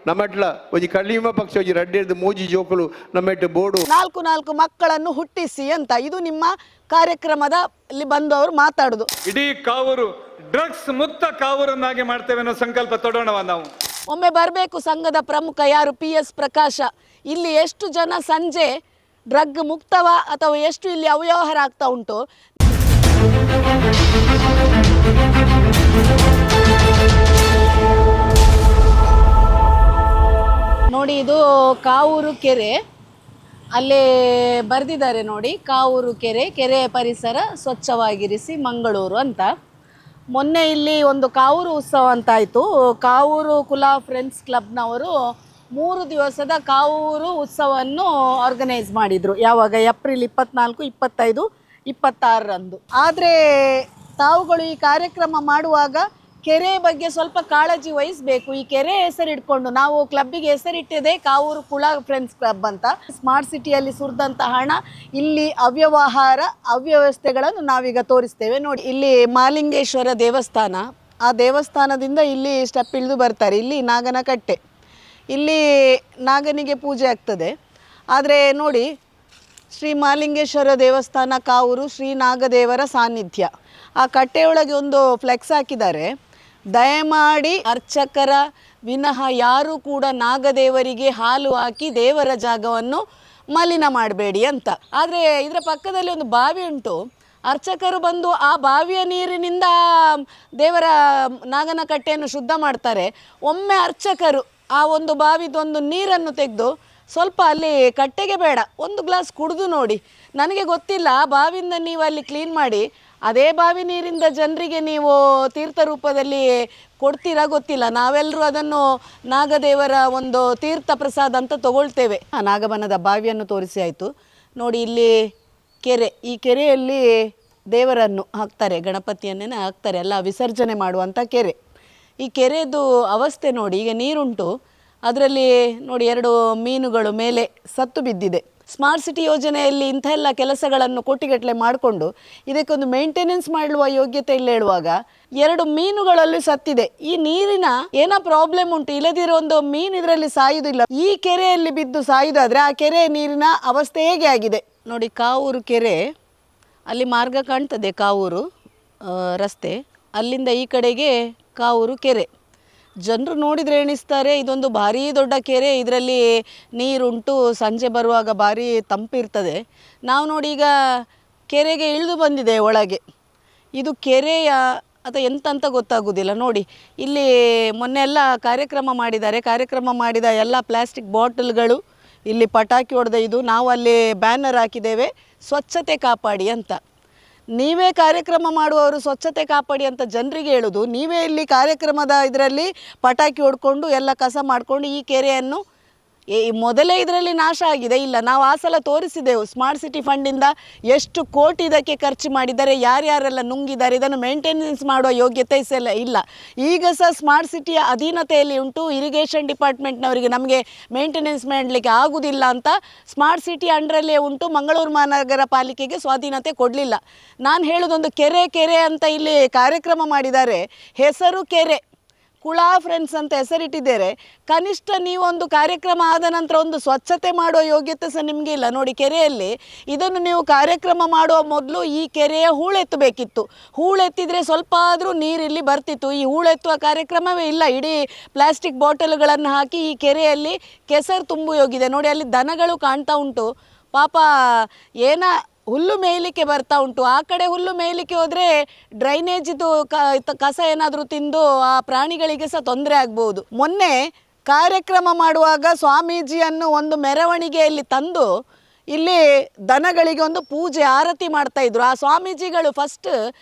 ನಮ್ಮಟ್ಲ ಒಂಜಿ ಕಳ್ಳಿಮ ಪಕ್ಷ ಒಂಜಿ ರಡ್ಡೆರ್ದು ಮೂಜಿ ಜೋಕುಲು ನಮ್ಮಟ್ಟು ಬೋಡು ನಾಲ್ಕು ಮಕ್ಕಳನ್ನು ಹುಟ್ಟಿಸಿ ಅಂತ ಇದು ನಿಮ್ಮ ಕಾರ್ಯಕ್ರಮದಲ್ಲಿ ಬಂದವರು ಮಾತಾಡುದು. ಇಡೀ ಕಾವೂರು ಡ್ರಗ್ಸ್ ಮುಕ್ತ ಕಾವೂರನ್ನಾಗಿ ಮಾಡ್ತೇವೆ ಅನ್ನೋ ಸಂಕಲ್ಪ ತೊಡೋಣವ ನಾವು. ಒಮ್ಮೆ ಬರಬೇಕು ಸಂಘದ ಪ್ರಮುಖ ಯಾರು PS ಪ್ರಕಾಶ. ಇಲ್ಲಿ ಎಷ್ಟು ಜನ ಸಂಜೆ ಡ್ರಗ್ ಮುಕ್ತವ ಅಥವಾ ಎಷ್ಟು ಇಲ್ಲಿ ಅವ್ಯವಹಾರ ಆಗ್ತಾ ಉಂಟು. ನೋಡಿ ಇದು ಕಾವೂರು ಕೆರೆ, ಅಲ್ಲೇ ಬರೆದಿದ್ದಾರೆ ನೋಡಿ, ಕಾವೂರು ಕೆರೆ ಪರಿಸರ ಸ್ವಚ್ಛವಾಗಿರಿಸಿ ಮಂಗಳೂರು ಅಂತ. ಮೊನ್ನೆ ಇಲ್ಲಿ ಒಂದು ಕಾವೂರು ಉತ್ಸವ ಅಂತಾಯಿತು. ಕಾವೂರು ಕುಲಾ ಫ್ರೆಂಡ್ಸ್ ಕ್ಲಬ್ನವರು 3 ದಿವಸದ ಕಾವೂರು ಉತ್ಸವವನ್ನು ಆರ್ಗನೈಸ್ ಮಾಡಿದರು. ಯಾವಾಗ? ಏಪ್ರಿಲ್ 24, 25, 26ರಂದು. ಆದರೆ ತಾವುಗಳು ಈ ಕಾರ್ಯಕ್ರಮ ಮಾಡುವಾಗ ಕೆರೆ ಬಗ್ಗೆ ಸ್ವಲ್ಪ ಕಾಳಜಿ ವಹಿಸಬೇಕು. ಈ ಕೆರೆ ಹೆಸರಿಟ್ಕೊಂಡು ನಾವು ಕ್ಲಬ್ಬಿಗೆ ಹೆಸರಿಟ್ಟಿದೆ ಕಾವೂರು ಕುಲಾ ಫ್ರೆಂಡ್ಸ್ ಕ್ಲಬ್ ಅಂತ. ಸ್ಮಾರ್ಟ್ ಸಿಟಿಯಲ್ಲಿ ಸುರಿದಂಥ ಹಣ, ಇಲ್ಲಿ ಅವ್ಯವಹಾರ ಅವ್ಯವಸ್ಥೆಗಳನ್ನು ನಾವೀಗ ತೋರಿಸ್ತೇವೆ ನೋಡಿ. ಇಲ್ಲಿ ಮಹಾಲಿಂಗೇಶ್ವರ ದೇವಸ್ಥಾನ, ಆ ದೇವಸ್ಥಾನದಿಂದ ಇಲ್ಲಿ ಸ್ಟೆಪ್ ಇಳಿದು ಬರ್ತಾರೆ. ಇಲ್ಲಿ ನಾಗನ ಕಟ್ಟೆ, ಇಲ್ಲಿ ನಾಗನಿಗೆ ಪೂಜೆ ಆಗ್ತದೆ. ಆದರೆ ನೋಡಿ, ಶ್ರೀ ಮಹಾಲಿಂಗೇಶ್ವರ ದೇವಸ್ಥಾನ ಕಾವೂರು, ಶ್ರೀ ನಾಗದೇವರ ಸಾನ್ನಿಧ್ಯ. ಆ ಕಟ್ಟೆಯೊಳಗೆ ಒಂದು ಫ್ಲೆಕ್ಸ್ ಹಾಕಿದ್ದಾರೆ, ದಯಮಾಡಿ ಅರ್ಚಕರ ವಿನಃ ಯಾರೂ ಕೂಡ ನಾಗದೇವರಿಗೆ ಹಾಲು ಹಾಕಿ ದೇವರ ಜಾಗವನ್ನು ಮಲಿನ ಮಾಡಬೇಡಿ ಅಂತ. ಆದರೆ ಇದರ ಪಕ್ಕದಲ್ಲಿ ಒಂದು ಬಾವಿ ಉಂಟು. ಅರ್ಚಕರು ಬಂದು ಆ ಬಾವಿಯ ನೀರಿನಿಂದ ದೇವರ ನಾಗನ ಕಟ್ಟೆಯನ್ನು ಶುದ್ಧ ಮಾಡ್ತಾರೆ. ಒಮ್ಮೆ ಅರ್ಚಕರು ಆ ಒಂದು ಬಾವಿದೊಂದು ನೀರನ್ನು ತೆಗೆದು ಸ್ವಲ್ಪ ಅಲ್ಲಿ ಕಟ್ಟೆಗೆ ಬೇಡ, ಒಂದು ಗ್ಲಾಸ್ ಕುಡಿದು ನೋಡಿ. ನನಗೆ ಗೊತ್ತಿಲ್ಲ, ಆ ಬಾವಿಯಿಂದ ನೀವು ಅಲ್ಲಿ ಕ್ಲೀನ್ ಮಾಡಿ ಅದೇ ಬಾವಿ ನೀರಿಂದ ಜನರಿಗೆ ನೀವು ತೀರ್ಥ ರೂಪದಲ್ಲಿ ಕೊಡ್ತೀರಾ ಗೊತ್ತಿಲ್ಲ. ನಾವೆಲ್ಲರೂ ಅದನ್ನು ನಾಗದೇವರ ಒಂದು ತೀರ್ಥ ಪ್ರಸಾದ ಅಂತ ತಗೊಳ್ತೇವೆ. ನಾಗಬನದ ಬಾವಿಯನ್ನು ತೋರಿಸಿ ಆಯಿತು ನೋಡಿ. ಇಲ್ಲಿ ಕೆರೆ, ಈ ಕೆರೆಯಲ್ಲಿ ದೇವರನ್ನು ಹಾಕ್ತಾರೆ, ಗಣಪತಿಯನ್ನೇ ಹಾಕ್ತಾರೆ, ಎಲ್ಲ ವಿಸರ್ಜನೆ ಮಾಡುವಂಥ ಕೆರೆ. ಈ ಕೆರೆದು ಅವಸ್ಥೆ ನೋಡಿ, ಈಗ ನೀರುಂಟು, ಅದರಲ್ಲಿ ನೋಡಿ 2 ಮೀನುಗಳು ಮೇಲೆ ಸತ್ತು ಬಿದ್ದಿದೆ. ಸ್ಮಾರ್ಟ್ ಸಿಟಿ ಯೋಜನೆಯಲ್ಲಿ ಇಂಥ ಎಲ್ಲ ಕೆಲಸಗಳನ್ನು ಕೋಟಿಗಟ್ಟಲೆ ಮಾಡಿಕೊಂಡು ಇದಕ್ಕೊಂದು ಮೇಂಟೆನೆನ್ಸ್ ಮಾಡುವ ಯೋಗ್ಯತೆ ಇಲ್ಲ ಹೇಳುವಾಗ 2 ಮೀನುಗಳಲ್ಲಿ ಸತ್ತಿದೆ. ಈ ನೀರಿನ ಏನೋ ಪ್ರಾಬ್ಲಮ್ ಉಂಟು, ಇಲ್ಲದಿರೋ ಒಂದು ಮೀನು ಇದರಲ್ಲಿ ಸಾಯುವುದಿಲ್ಲ. ಈ ಕೆರೆಯಲ್ಲಿ ಬಿದ್ದು ಸಾಯುವುದಾದರೆ ಆ ಕೆರೆ ನೀರಿನ ಅವಸ್ಥೆ ಹೇಗೆ ಆಗಿದೆ ನೋಡಿ. ಕಾವೂರು ಕೆರೆ, ಅಲ್ಲಿ ಮಾರ್ಗ ಕಾಣ್ತದೆ, ಕಾವೂರು ರಸ್ತೆ, ಅಲ್ಲಿಂದ ಈ ಕಡೆಗೆ ಕಾವೂರು ಕೆರೆ. ಜನರು ನೋಡಿದರೆ ಎಣಿಸ್ತಾರೆ ಇದೊಂದು ಭಾರೀ ದೊಡ್ಡ ಕೆರೆ, ಇದರಲ್ಲಿ ನೀರುಂಟು, ಸಂಜೆ ಬರುವಾಗ ಭಾರೀ ತಂಪಿರ್ತದೆ. ನಾವು ನೋಡಿ ಈಗ ಕೆರೆಗೆ ಇಳಿದು ಬಂದಿದೆ ಒಳಗೆ. ಇದು ಕೆರೆಯ ಅಥವಾ ಎಂತ ಅಂತ ಗೊತ್ತಾಗೋದಿಲ್ಲ ನೋಡಿ. ಇಲ್ಲಿ ಮೊನ್ನೆ ಎಲ್ಲ ಕಾರ್ಯಕ್ರಮ ಮಾಡಿದ್ದಾರೆ, ಕಾರ್ಯಕ್ರಮ ಮಾಡಿದ ಎಲ್ಲ ಪ್ಲಾಸ್ಟಿಕ್ ಬಾಟಲ್ಗಳು, ಇಲ್ಲಿ ಪಟಾಕಿ ಹೊಡೆದ ಇದು. ನಾವು ಅಲ್ಲಿ ಬ್ಯಾನರ್ ಹಾಕಿದ್ದೇವೆ, ಸ್ವಚ್ಛತೆ ಕಾಪಾಡಿ ಅಂತ. ನೀವೇ ಕಾರ್ಯಕ್ರಮ ಮಾಡುವವರು ಸ್ವಚ್ಛತೆ ಕಾಪಾಡಿ ಅಂತ ಜನರಿಗೆ ಹೇಳೋದು, ನೀವೇ ಇಲ್ಲಿ ಕಾರ್ಯಕ್ರಮದ ಇದರಲ್ಲಿ ಪಟಾಕಿ ಹೊಡ್ಕೊಂಡು ಎಲ್ಲ ಕಸ ಮಾಡಿಕೊಂಡು ಈ ಕೆರೆಯನ್ನು ಮೊದಲೇ ಇದರಲ್ಲಿ ನಾಶ ಆಗಿದೆ. ಇಲ್ಲ, ನಾವು ಆ ಸಲ ತೋರಿಸಿದೆವು ಸ್ಮಾರ್ಟ್ ಸಿಟಿ ಫಂಡಿಂದ ಎಷ್ಟು ಕೋಟಿ ಇದಕ್ಕೆ ಖರ್ಚು ಮಾಡಿದ್ದಾರೆ, ಯಾರ್ಯಾರೆಲ್ಲ ನುಂಗಿದ್ದಾರೆ, ಇದನ್ನು ಮೇಂಟೆನೆನ್ಸ್ ಮಾಡುವ ಯೋಗ್ಯತೆ ಇಲ್ಲ. ಈಗ ಸಹ ಸ್ಮಾರ್ಟ್ ಸಿಟಿಯ ಅಧೀನತೆಯಲ್ಲಿ ಉಂಟು. ಇರಿಗೇಷನ್ ಡಿಪಾರ್ಟ್ಮೆಂಟ್ನವರಿಗೆ ನಮಗೆ ಮೇಂಟೆನೆನ್ಸ್ ಮಾಡಲಿಕ್ಕೆ ಆಗುವುದಿಲ್ಲ ಅಂತ ಸ್ಮಾರ್ಟ್ ಸಿಟಿ ಅಂಡರಲ್ಲೇ ಉಂಟು. ಮಂಗಳೂರು ಮಹಾನಗರ ಪಾಲಿಕೆಗೆ ಸ್ವಾಧೀನತೆ ಕೊಡಲಿಲ್ಲ. ನಾನು ಹೇಳೋದೊಂದು ಕೆರೆ ಅಂತ ಇಲ್ಲಿ ಕಾರ್ಯಕ್ರಮ ಮಾಡಿದ್ದಾರೆ, ಹೆಸರು ಕೆರೆ ಕುಲಾ ಫ್ರೆಂಡ್ಸ್ ಅಂತ ಹೆಸರಿಟ್ಟಿದ್ದಾರೆ. ಕನಿಷ್ಠ ನೀವೊಂದು ಕಾರ್ಯಕ್ರಮ ಆದ ನಂತರ ಒಂದು ಸ್ವಚ್ಛತೆ ಮಾಡುವ ಯೋಗ್ಯತೆ ಸಹ ನಿಮಗೆ ಇಲ್ಲ ನೋಡಿ. ಕೆರೆಯಲ್ಲಿ ಇದನ್ನು ನೀವು ಕಾರ್ಯಕ್ರಮ ಮಾಡುವ ಮೊದಲು ಈ ಕೆರೆಯ ಹೂಳೆತ್ತಬೇಕಿತ್ತು. ಹೂಳೆತ್ತಿದರೆ ಸ್ವಲ್ಪ ಆದರೂ ನೀರಿಲ್ಲಿ ಬರ್ತಿತ್ತು. ಈ ಹೂಳೆತ್ತುವ ಕಾರ್ಯಕ್ರಮವೇ ಇಲ್ಲ. ಇಡೀ ಪ್ಲಾಸ್ಟಿಕ್ ಬಾಟಲ್ಗಳನ್ನು ಹಾಕಿ ಈ ಕೆರೆಯಲ್ಲಿ ಕೆಸರು ತುಂಬಿ ಹೋಗಿದೆ ನೋಡಿ. ಅಲ್ಲಿ ದನಗಳು ಕಾಣ್ತಾ ಉಂಟು, ಪಾಪ ಏನ ಹುಲ್ಲು ಮೇಯಲಿಕ್ಕೆ ಬರ್ತಾ ಉಂಟು. ಆ ಕಡೆ ಹುಲ್ಲು ಮೇಯಲಿಕ್ಕೆ ಹೋದರೆ ಡ್ರೈನೇಜಿದು ಕಸ ಏನಾದರೂ ತಿಂದು ಆ ಪ್ರಾಣಿಗಳಿಗೆ ಸಹ ತೊಂದರೆ ಆಗ್ಬೋದು. ಮೊನ್ನೆ ಕಾರ್ಯಕ್ರಮ ಮಾಡುವಾಗ ಸ್ವಾಮೀಜಿಯನ್ನು ಒಂದು ಮೆರವಣಿಗೆಯಲ್ಲಿ ತಂದು ಇಲ್ಲಿ ದನಗಳಿಗೆ ಒಂದು ಪೂಜೆ ಆರತಿ ಮಾಡ್ತಾ ಇದ್ರು. ಆ ಸ್ವಾಮೀಜಿಗಳು ಫಸ್ಟ್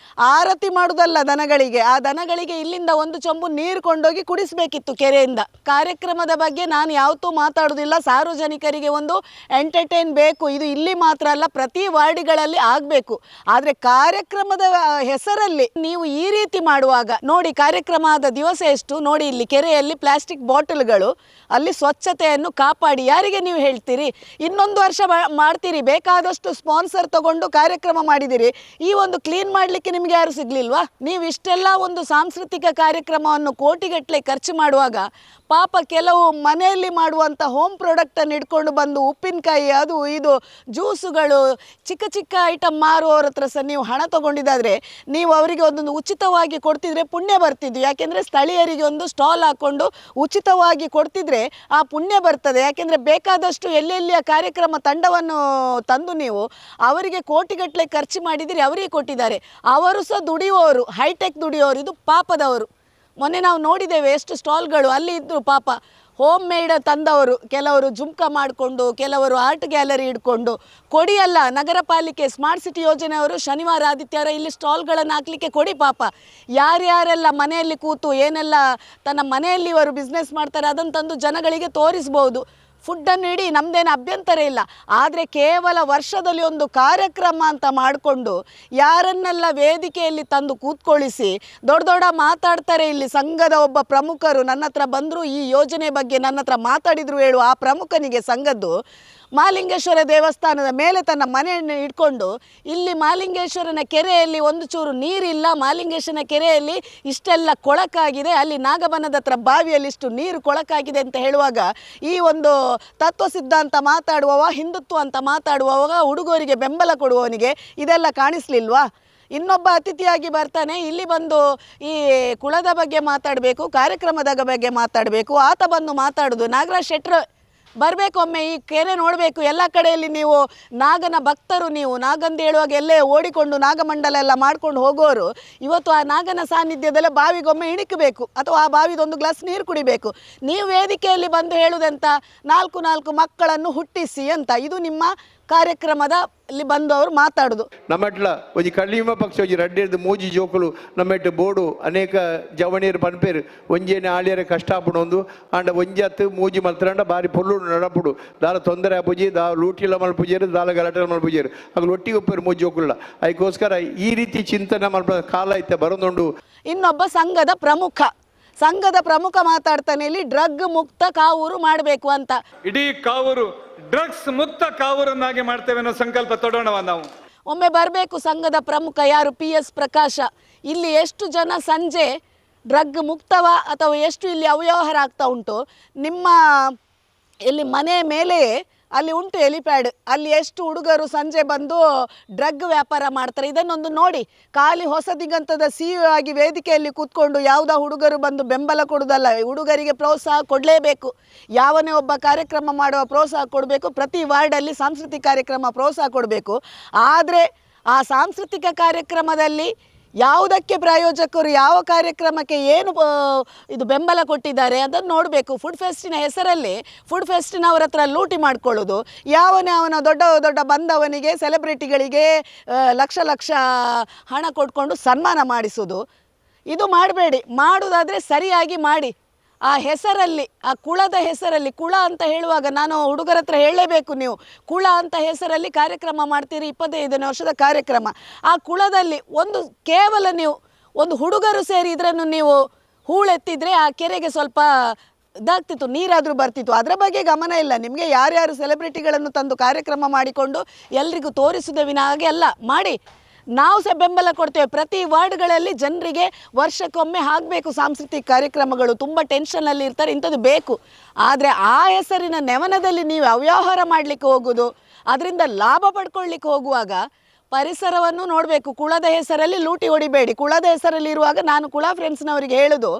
ಆರತಿ ಮಾಡೋದಲ್ಲ ದನಗಳಿಗೆ, ಆ ದನಗಳಿಗೆ ಇಲ್ಲಿಂದ ಒಂದು ಚೊಂಬು ನೀರು ಕೊಂಡೋಗಿ ಕುಡಿಸಬೇಕಿತ್ತು ಕೆರೆಯಿಂದ. ಕಾರ್ಯಕ್ರಮದ ಬಗ್ಗೆ ನಾನು ಯಾವತ್ತೂ ಮಾತಾಡೋದಿಲ್ಲ. ಸಾರ್ವಜನಿಕರಿಗೆ ಒಂದು ಎಂಟರ್ಟೈನ್ ಬೇಕು, ಇದು ಇಲ್ಲಿ ಮಾತ್ರ ಅಲ್ಲ, ಪ್ರತಿ ವಾರ್ಡ್ಗಳಲ್ಲಿ ಆಗಬೇಕು. ಆದರೆ ಕಾರ್ಯಕ್ರಮದ ಹೆಸರಲ್ಲಿ ನೀವು ಈ ರೀತಿ ಮಾಡುವಾಗ ನೋಡಿ, ಕಾರ್ಯಕ್ರಮ ಆದ ದಿವಸ ಎಷ್ಟು ನೋಡಿ, ಇಲ್ಲಿ ಕೆರೆಯಲ್ಲಿ ಪ್ಲಾಸ್ಟಿಕ್ ಬಾಟಲ್ಗಳು, ಅಲ್ಲಿ ಸ್ವಚ್ಛತೆಯನ್ನು ಕಾಪಾಡಿ ಯಾರಿಗೆ ನೀವು ಹೇಳ್ತೀರಿ? ಇನ್ನೊಂದು ವರ್ಷ ಮಾಡ್ತೀರಿ, ಬೇಕಾದಷ್ಟು ಸ್ಪಾನ್ಸರ್ ತಗೊಂಡು ಕಾರ್ಯಕ್ರಮ ಮಾಡಿದಿರಿ. ಈ ಒಂದು ಕ್ಲೀನ್ ಮಾಡಲಿಕ್ಕೆ ನಿಮಗೆ ಯಾರು ಸಿಗ್ಲಿಲ್ವಾ? ನೀವು ಇಷ್ಟೆಲ್ಲ ಒಂದು ಸಾಂಸ್ಕೃತಿಕ ಕಾರ್ಯಕ್ರಮವನ್ನು ಕೋಟಿಗಟ್ಟಲೆ ಖರ್ಚು ಮಾಡುವಾಗ ಪಾಪ ಕೆಲವು ಮನೆಯಲ್ಲಿ ಮಾಡುವಂಥ ಹೋಮ್ ಪ್ರಾಡಕ್ಟನ್ನು ಇಟ್ಕೊಂಡು ಬಂದು ಉಪ್ಪಿನಕಾಯಿ ಅದು ಇದು ಜ್ಯೂಸುಗಳು ಚಿಕ್ಕ ಚಿಕ್ಕ ಐಟಮ್ ಮಾರುವವ್ರ ಹತ್ರ ಸಹ ನೀವು ಹಣ ತೊಗೊಂಡಿದ್ದಾದರೆ ನೀವು ಅವರಿಗೆ ಒಂದೊಂದು ಉಚಿತವಾಗಿ ಕೊಡ್ತಿದ್ರೆ ಪುಣ್ಯ ಬರ್ತಿದ್ದು. ಯಾಕೆಂದರೆ ಸ್ಥಳೀಯರಿಗೆ ಒಂದು ಸ್ಟಾಲ್ ಹಾಕ್ಕೊಂಡು ಉಚಿತವಾಗಿ ಕೊಡ್ತಿದ್ರೆ ಆ ಪುಣ್ಯ ಬರ್ತದೆ. ಯಾಕೆಂದರೆ ಬೇಕಾದಷ್ಟು ಎಲ್ಲೆಲ್ಲಿಯ ಕಾರ್ಯಕ್ರಮ ತಂಡವನ್ನು ತಂದು ನೀವು ಅವರಿಗೆ ಕೋಟಿಗಟ್ಟಲೆ ಖರ್ಚು ಮಾಡಿದಿರಿ, ಅವರಿಗೆ ಕೊಟ್ಟಿದ್ದಾರೆ. ಅವರು ಸಹ ದುಡಿಯುವವರು, ಹೈಟೆಕ್ ದುಡಿಯುವವರು, ಇದು ಪಾಪದವರು. ಮೊನ್ನೆ ನಾವು ನೋಡಿದ್ದೇವೆ ಎಷ್ಟು ಸ್ಟಾಲ್ಗಳು ಅಲ್ಲಿ ಇದ್ದರು. ಪಾಪ ಹೋಮ್ ಮೇಡ್ ತಂದವರು, ಕೆಲವರು ಜುಮ್ಕ ಮಾಡಿಕೊಂಡು, ಕೆಲವರು ಆರ್ಟ್ ಗ್ಯಾಲರಿ ಇಟ್ಕೊಂಡು. ಕೊಡಿಯಲ್ಲ, ನಗರ ಪಾಲಿಕೆ ಸ್ಮಾರ್ಟ್ ಸಿಟಿ ಯೋಜನೆಯವರು ಶನಿವಾರ ಆದಿತ್ಯವಾರ ಇಲ್ಲಿ ಸ್ಟಾಲ್ಗಳನ್ನು ಹಾಕಲಿಕ್ಕೆ ಕೊಡಿ. ಪಾಪ ಯಾರ್ಯಾರೆಲ್ಲ ಮನೆಯಲ್ಲಿ ಕೂತು ಏನೆಲ್ಲ ತನ್ನ ಮನೆಯಲ್ಲಿ ಇವರು ಬಿಸ್ನೆಸ್ ಮಾಡ್ತಾರೆ ಅದನ್ನು ತಂದು ಜನಗಳಿಗೆ ತೋರಿಸ್ಬೋದು. ಫುಡ್ಡನ್ನು ಇಡಿ, ನಮ್ಮದೇನು ಅಭ್ಯಂತರ ಇಲ್ಲ. ಆದರೆ ಕೇವಲ ವರ್ಷದಲ್ಲಿ ಒಂದು ಕಾರ್ಯಕ್ರಮ ಅಂತ ಮಾಡಿಕೊಂಡು ಯಾರನ್ನೆಲ್ಲ ವೇದಿಕೆಯಲ್ಲಿ ತಂದು ಕೂತ್ಕೊಳ್ಳಿಸಿ ದೊಡ್ಡ ದೊಡ್ಡ ಮಾತಾಡ್ತಾರೆ. ಇಲ್ಲಿ ಸಂಘದ ಒಬ್ಬ ಪ್ರಮುಖರು ನನ್ನ ಹತ್ರ ಬಂದರು, ಈ ಯೋಜನೆ ಬಗ್ಗೆ ನನ್ನ ಹತ್ರ ಮಾತಾಡಿದರು ಹೇಳು. ಆ ಪ್ರಮುಖನಿಗೆ ಸಂಘದ್ದು ಮಹಾಲಿಂಗೇಶ್ವರ ದೇವಸ್ಥಾನದ ಮೇಲೆ ತನ್ನ ಮನೆಯನ್ನು ಇಟ್ಕೊಂಡು ಇಲ್ಲಿ ಮಹಾಲಿಂಗೇಶ್ವರನ ಕೆರೆಯಲ್ಲಿ ಒಂದು ಚೂರು ನೀರಿಲ್ಲ, ಮಹಾಲಿಂಗೇಶ್ವರನ ಕೆರೆಯಲ್ಲಿ ಇಷ್ಟೆಲ್ಲ ಕೊಳಕಾಗಿದೆ, ಅಲ್ಲಿ ನಾಗಬನದ ಹತ್ರ ಬಾವಿಯಲ್ಲಿ ಇಷ್ಟು ನೀರು ಕೊಳಕಾಗಿದೆ ಅಂತ ಹೇಳುವಾಗ ಈ ಒಂದು ತತ್ವ ಸಿದ್ಧಾಂತ ಮಾತಾಡುವವ, ಹಿಂದುತ್ವ ಅಂತ ಮಾತಾಡುವವಾಗ, ಹುಡುಗರಿಗೆ ಬೆಂಬಲ ಕೊಡುವವನಿಗೆ ಇದೆಲ್ಲ ಕಾಣಿಸ್ಲಿಲ್ವಾ? ಇನ್ನೊಬ್ಬ ಅತಿಥಿಯಾಗಿ ಬರ್ತಾನೆ, ಇಲ್ಲಿ ಬಂದು ಈ ಕುಳದ ಬಗ್ಗೆ ಮಾತಾಡಬೇಕು, ಕಾರ್ಯಕ್ರಮದ ಬಗ್ಗೆ ಮಾತಾಡಬೇಕು, ಆತ ಬಂದು ಮಾತಾಡೋದು. ನಾಗರಾಜ್ ಶೆಟ್ರ್ ಬರಬೇಕು, ಒಮ್ಮೆ ಈ ಕೆರೆ ನೋಡಬೇಕು. ಎಲ್ಲ ಕಡೆಯಲ್ಲಿ ನೀವು ನಾಗನ ಭಕ್ತರು, ನೀವು ನಾಗಂದು ಹೇಳುವಾಗ ಎಲ್ಲೇ ಓಡಿಕೊಂಡು ನಾಗಮಂಡಲ ಎಲ್ಲ ಮಾಡ್ಕೊಂಡು ಹೋಗೋರು ಇವತ್ತು ಆ ನಾಗನ ಸಾನ್ನಿಧ್ಯದಲ್ಲೇ ಬಾವಿಗೊಮ್ಮೆ ಇಣಿಕಬೇಕು ಅಥವಾ ಆ ಬಾವಿದೊಂದು ಗ್ಲಾಸ್ ನೀರು ಕುಡಿಬೇಕು. ನೀವು ವೇದಿಕೆಯಲ್ಲಿ ಬಂದು ಹೇಳುವುದಂತ 4 ಮಕ್ಕಳನ್ನು ಹುಟ್ಟಿಸಿ ಅಂತ. ಇದು ನಿಮ್ಮ ಕಾರ್ಯಕ್ರಮದಲ್ಲಿ ಬಂದವರು ಮಾತಾಡೋದು. ನಮ್ಮಟ್ಲ ಒಂಜಿ ಕಳೀಮ ಪಕ್ಷ ಒಂಜಿ ರಡ್ಡೆರ್ದು ಮೂಜಿ ಜೋಕುಲು ನಮ್ಮಟ್ಟು ಬೋಡು ಅನೇಕ ಜವಣಿಯರು ಪನ್ಪೇರು ಒಂಜೇನೆ ಆಳಿಯರ ಕಷ್ಟ ಆಪುಣೊಂದು ಆಂಡ ಒಂಜತ್ತು ಮೂಜಿ ಮಲ್ತರಂಡ ಬಾರಿ ಪೊಲ್ಲು ನಡಪುಡು ದಾಲ ತೊಂದರೆ ಆಪುಜಿ ದಾ ಲೂಟಿಲ ಮಲ್ಪುಜೇರು ದಾಲ ಗಲಾಟೆ ಮಲ್ಪುಜೇರು ಆಗಲು ಒಟ್ಟಿಗೆ ಉಪ್ಪೇರು ಮೂಜಿ ಜೋಕುಲ್ಲ. ಅದಕ್ಕೋಸ್ಕರ ಈ ರೀತಿ ಚಿಂತನೆ ಮಲ್ಪ ಕಾಲ ಐತೆ ಬರೋದುಂಡು. ಇನ್ನೊಬ್ಬ ಸಂಘದ ಪ್ರಮುಖ ಮಾತಾಡ್ತಾನೆ, ಇಲ್ಲಿ ಡ್ರಗ್ ಮುಕ್ತ ಕಾವೂರು ಮಾಡಬೇಕು ಅಂತ. ಇಡೀ ಕಾವೂರು ಡ್ರಗ್ಸ್ ಮುಕ್ತ ಕಾವೂರನ್ನಾಗಿ ಮಾಡ್ತೇವೆ ಅನ್ನೋ ಸಂಕಲ್ಪ ತೊಡೋಣವ ನಾವು. ಒಮ್ಮೆ ಬರಬೇಕು ಸಂಘದ ಪ್ರಮುಖ ಯಾರು, PS ಪ್ರಕಾಶ. ಇಲ್ಲಿ ಎಷ್ಟು ಜನ ಸಂಜೆ ಡ್ರಗ್ ಮುಕ್ತವ ಅಥವಾ ಎಷ್ಟು ಇಲ್ಲಿ ಅವ್ಯವಹಾರ ಆಗ್ತಾ ಉಂಟು. ನಿಮ್ಮ ಇಲ್ಲಿ ಮನೆ ಮೇಲೆ ಅಲ್ಲಿ ಉಂಟು ಎಲಿಪ್ಯಾಡ್, ಅಲ್ಲಿ ಎಷ್ಟು ಹುಡುಗರು ಸಂಜೆ ಬಂದು ಡ್ರಗ್ ವ್ಯಾಪಾರ ಮಾಡ್ತಾರೆ. ಇದನ್ನೊಂದು ನೋಡಿ. ಖಾಲಿ ಹೊಸ ದಿಗಂತದ CEO ಆಗಿ ವೇದಿಕೆಯಲ್ಲಿ ಕೂತ್ಕೊಂಡು ಯಾವುದೋ ಹುಡುಗರು ಬಂದು ಬೆಂಬಲ ಕೊಡೋದಲ್ಲ, ಹುಡುಗರಿಗೆ ಪ್ರೋತ್ಸಾಹ ಕೊಡಲೇಬೇಕು. ಯಾವನೇ ಒಬ್ಬ ಕಾರ್ಯಕ್ರಮ ಮಾಡುವ ಪ್ರೋತ್ಸಾಹ ಕೊಡಬೇಕು. ಪ್ರತಿ ವಾರ್ಡಲ್ಲಿ ಸಾಂಸ್ಕೃತಿಕ ಕಾರ್ಯಕ್ರಮ ಪ್ರೋತ್ಸಾಹ ಕೊಡಬೇಕು. ಆದರೆ ಆ ಸಾಂಸ್ಕೃತಿಕ ಕಾರ್ಯಕ್ರಮದಲ್ಲಿ ಯಾವುದಕ್ಕೆ ಪ್ರಾಯೋಜಕರು, ಯಾವ ಕಾರ್ಯಕ್ರಮಕ್ಕೆ ಏನು ಇದು ಬೆಂಬಲ ಕೊಟ್ಟಿದ್ದಾರೆ ಅದನ್ನು ನೋಡಬೇಕು. ಫುಡ್ ಫೆಸ್ಟಿನ ಹೆಸರಲ್ಲಿ ಫುಡ್ ಫೆಸ್ಟಿನವ್ರ ಹತ್ರ ಲೂಟಿ ಮಾಡ್ಕೊಳ್ಳೋದು, ಅವನ ದೊಡ್ಡ ಬಂದವನಿಗೆ ಸೆಲೆಬ್ರಿಟಿಗಳಿಗೆ ಲಕ್ಷ ಹಣ ಕೊಟ್ಕೊಂಡು ಸನ್ಮಾನ ಮಾಡಿಸೋದು, ಇದು ಮಾಡಬೇಡಿ. ಮಾಡೋದಾದರೆ ಸರಿಯಾಗಿ ಮಾಡಿ. ಆ ಹೆಸರಲ್ಲಿ, ಆ ಕುಳದ ಹೆಸರಲ್ಲಿ, ಕುಳ ಅಂತ ಹೇಳುವಾಗ ನಾನು ಹುಡುಗರ ಹತ್ರ ಹೇಳಲೇಬೇಕು, ನೀವು ಕುಳ ಅಂತ ಹೆಸರಲ್ಲಿ ಕಾರ್ಯಕ್ರಮ ಮಾಡ್ತೀರಿ, 25ನೇ ವರ್ಷದ ಕಾರ್ಯಕ್ರಮ. ಆ ಕುಳದಲ್ಲಿ ಕೇವಲ ನೀವು ಒಂದು ಹುಡುಗರು ಸೇರಿ ಇದನ್ನು ನೀವು ಹೂಳೆತ್ತಿದ್ರೆ ಆ ಕೆರೆಗೆ ಸ್ವಲ್ಪ ಇದಾಗ್ತಿತ್ತು, ನೀರಾದರೂ ಬರ್ತಿತ್ತು. ಅದರ ಬಗ್ಗೆ ಗಮನ ಇಲ್ಲ ನಿಮಗೆ. ಯಾರ್ಯಾರು ಸೆಲೆಬ್ರಿಟಿಗಳನ್ನು ತಂದು ಕಾರ್ಯಕ್ರಮ ಮಾಡಿಕೊಂಡು ಎಲ್ರಿಗೂ ತೋರಿಸುವುದೇ ವಿನ ಹಾಗೆ ಅಲ್ಲ ಮಾಡಿ. ನಾವು ಸಹ ಬೆಂಬಲ ಕೊಡ್ತೇವೆ. ಪ್ರತಿ ವಾರ್ಡ್ಗಳಲ್ಲಿ ಜನರಿಗೆ ವರ್ಷಕ್ಕೊಮ್ಮೆ ಆಗಬೇಕು ಸಾಂಸ್ಕೃತಿಕ ಕಾರ್ಯಕ್ರಮಗಳು. ತುಂಬ ಟೆನ್ಷನಲ್ಲಿ ಇರ್ತಾರೆ, ಇಂಥದ್ದು ಬೇಕು. ಆದರೆ ಆ ಹೆಸರಿನ ನೆವನದಲ್ಲಿ ನೀವು ಅವ್ಯವಹಾರ ಮಾಡಲಿಕ್ಕೆ ಹೋಗೋದು, ಅದರಿಂದ ಲಾಭ ಪಡ್ಕೊಳ್ಳಿಕ್ಕೆ ಹೋಗುವಾಗ ಪರಿಸರವನ್ನು ನೋಡಬೇಕು. ಕುಳದ ಹೆಸರಲ್ಲಿ ಲೂಟಿ ಹೊಡಿಬೇಡಿ. ಕುಳದ ಹೆಸರಲ್ಲಿ ಇರುವಾಗ ನಾನು ಕುಳ ಫ್ರೆಂಡ್ಸ್ನವರಿಗೆ ಹೇಳೋದು,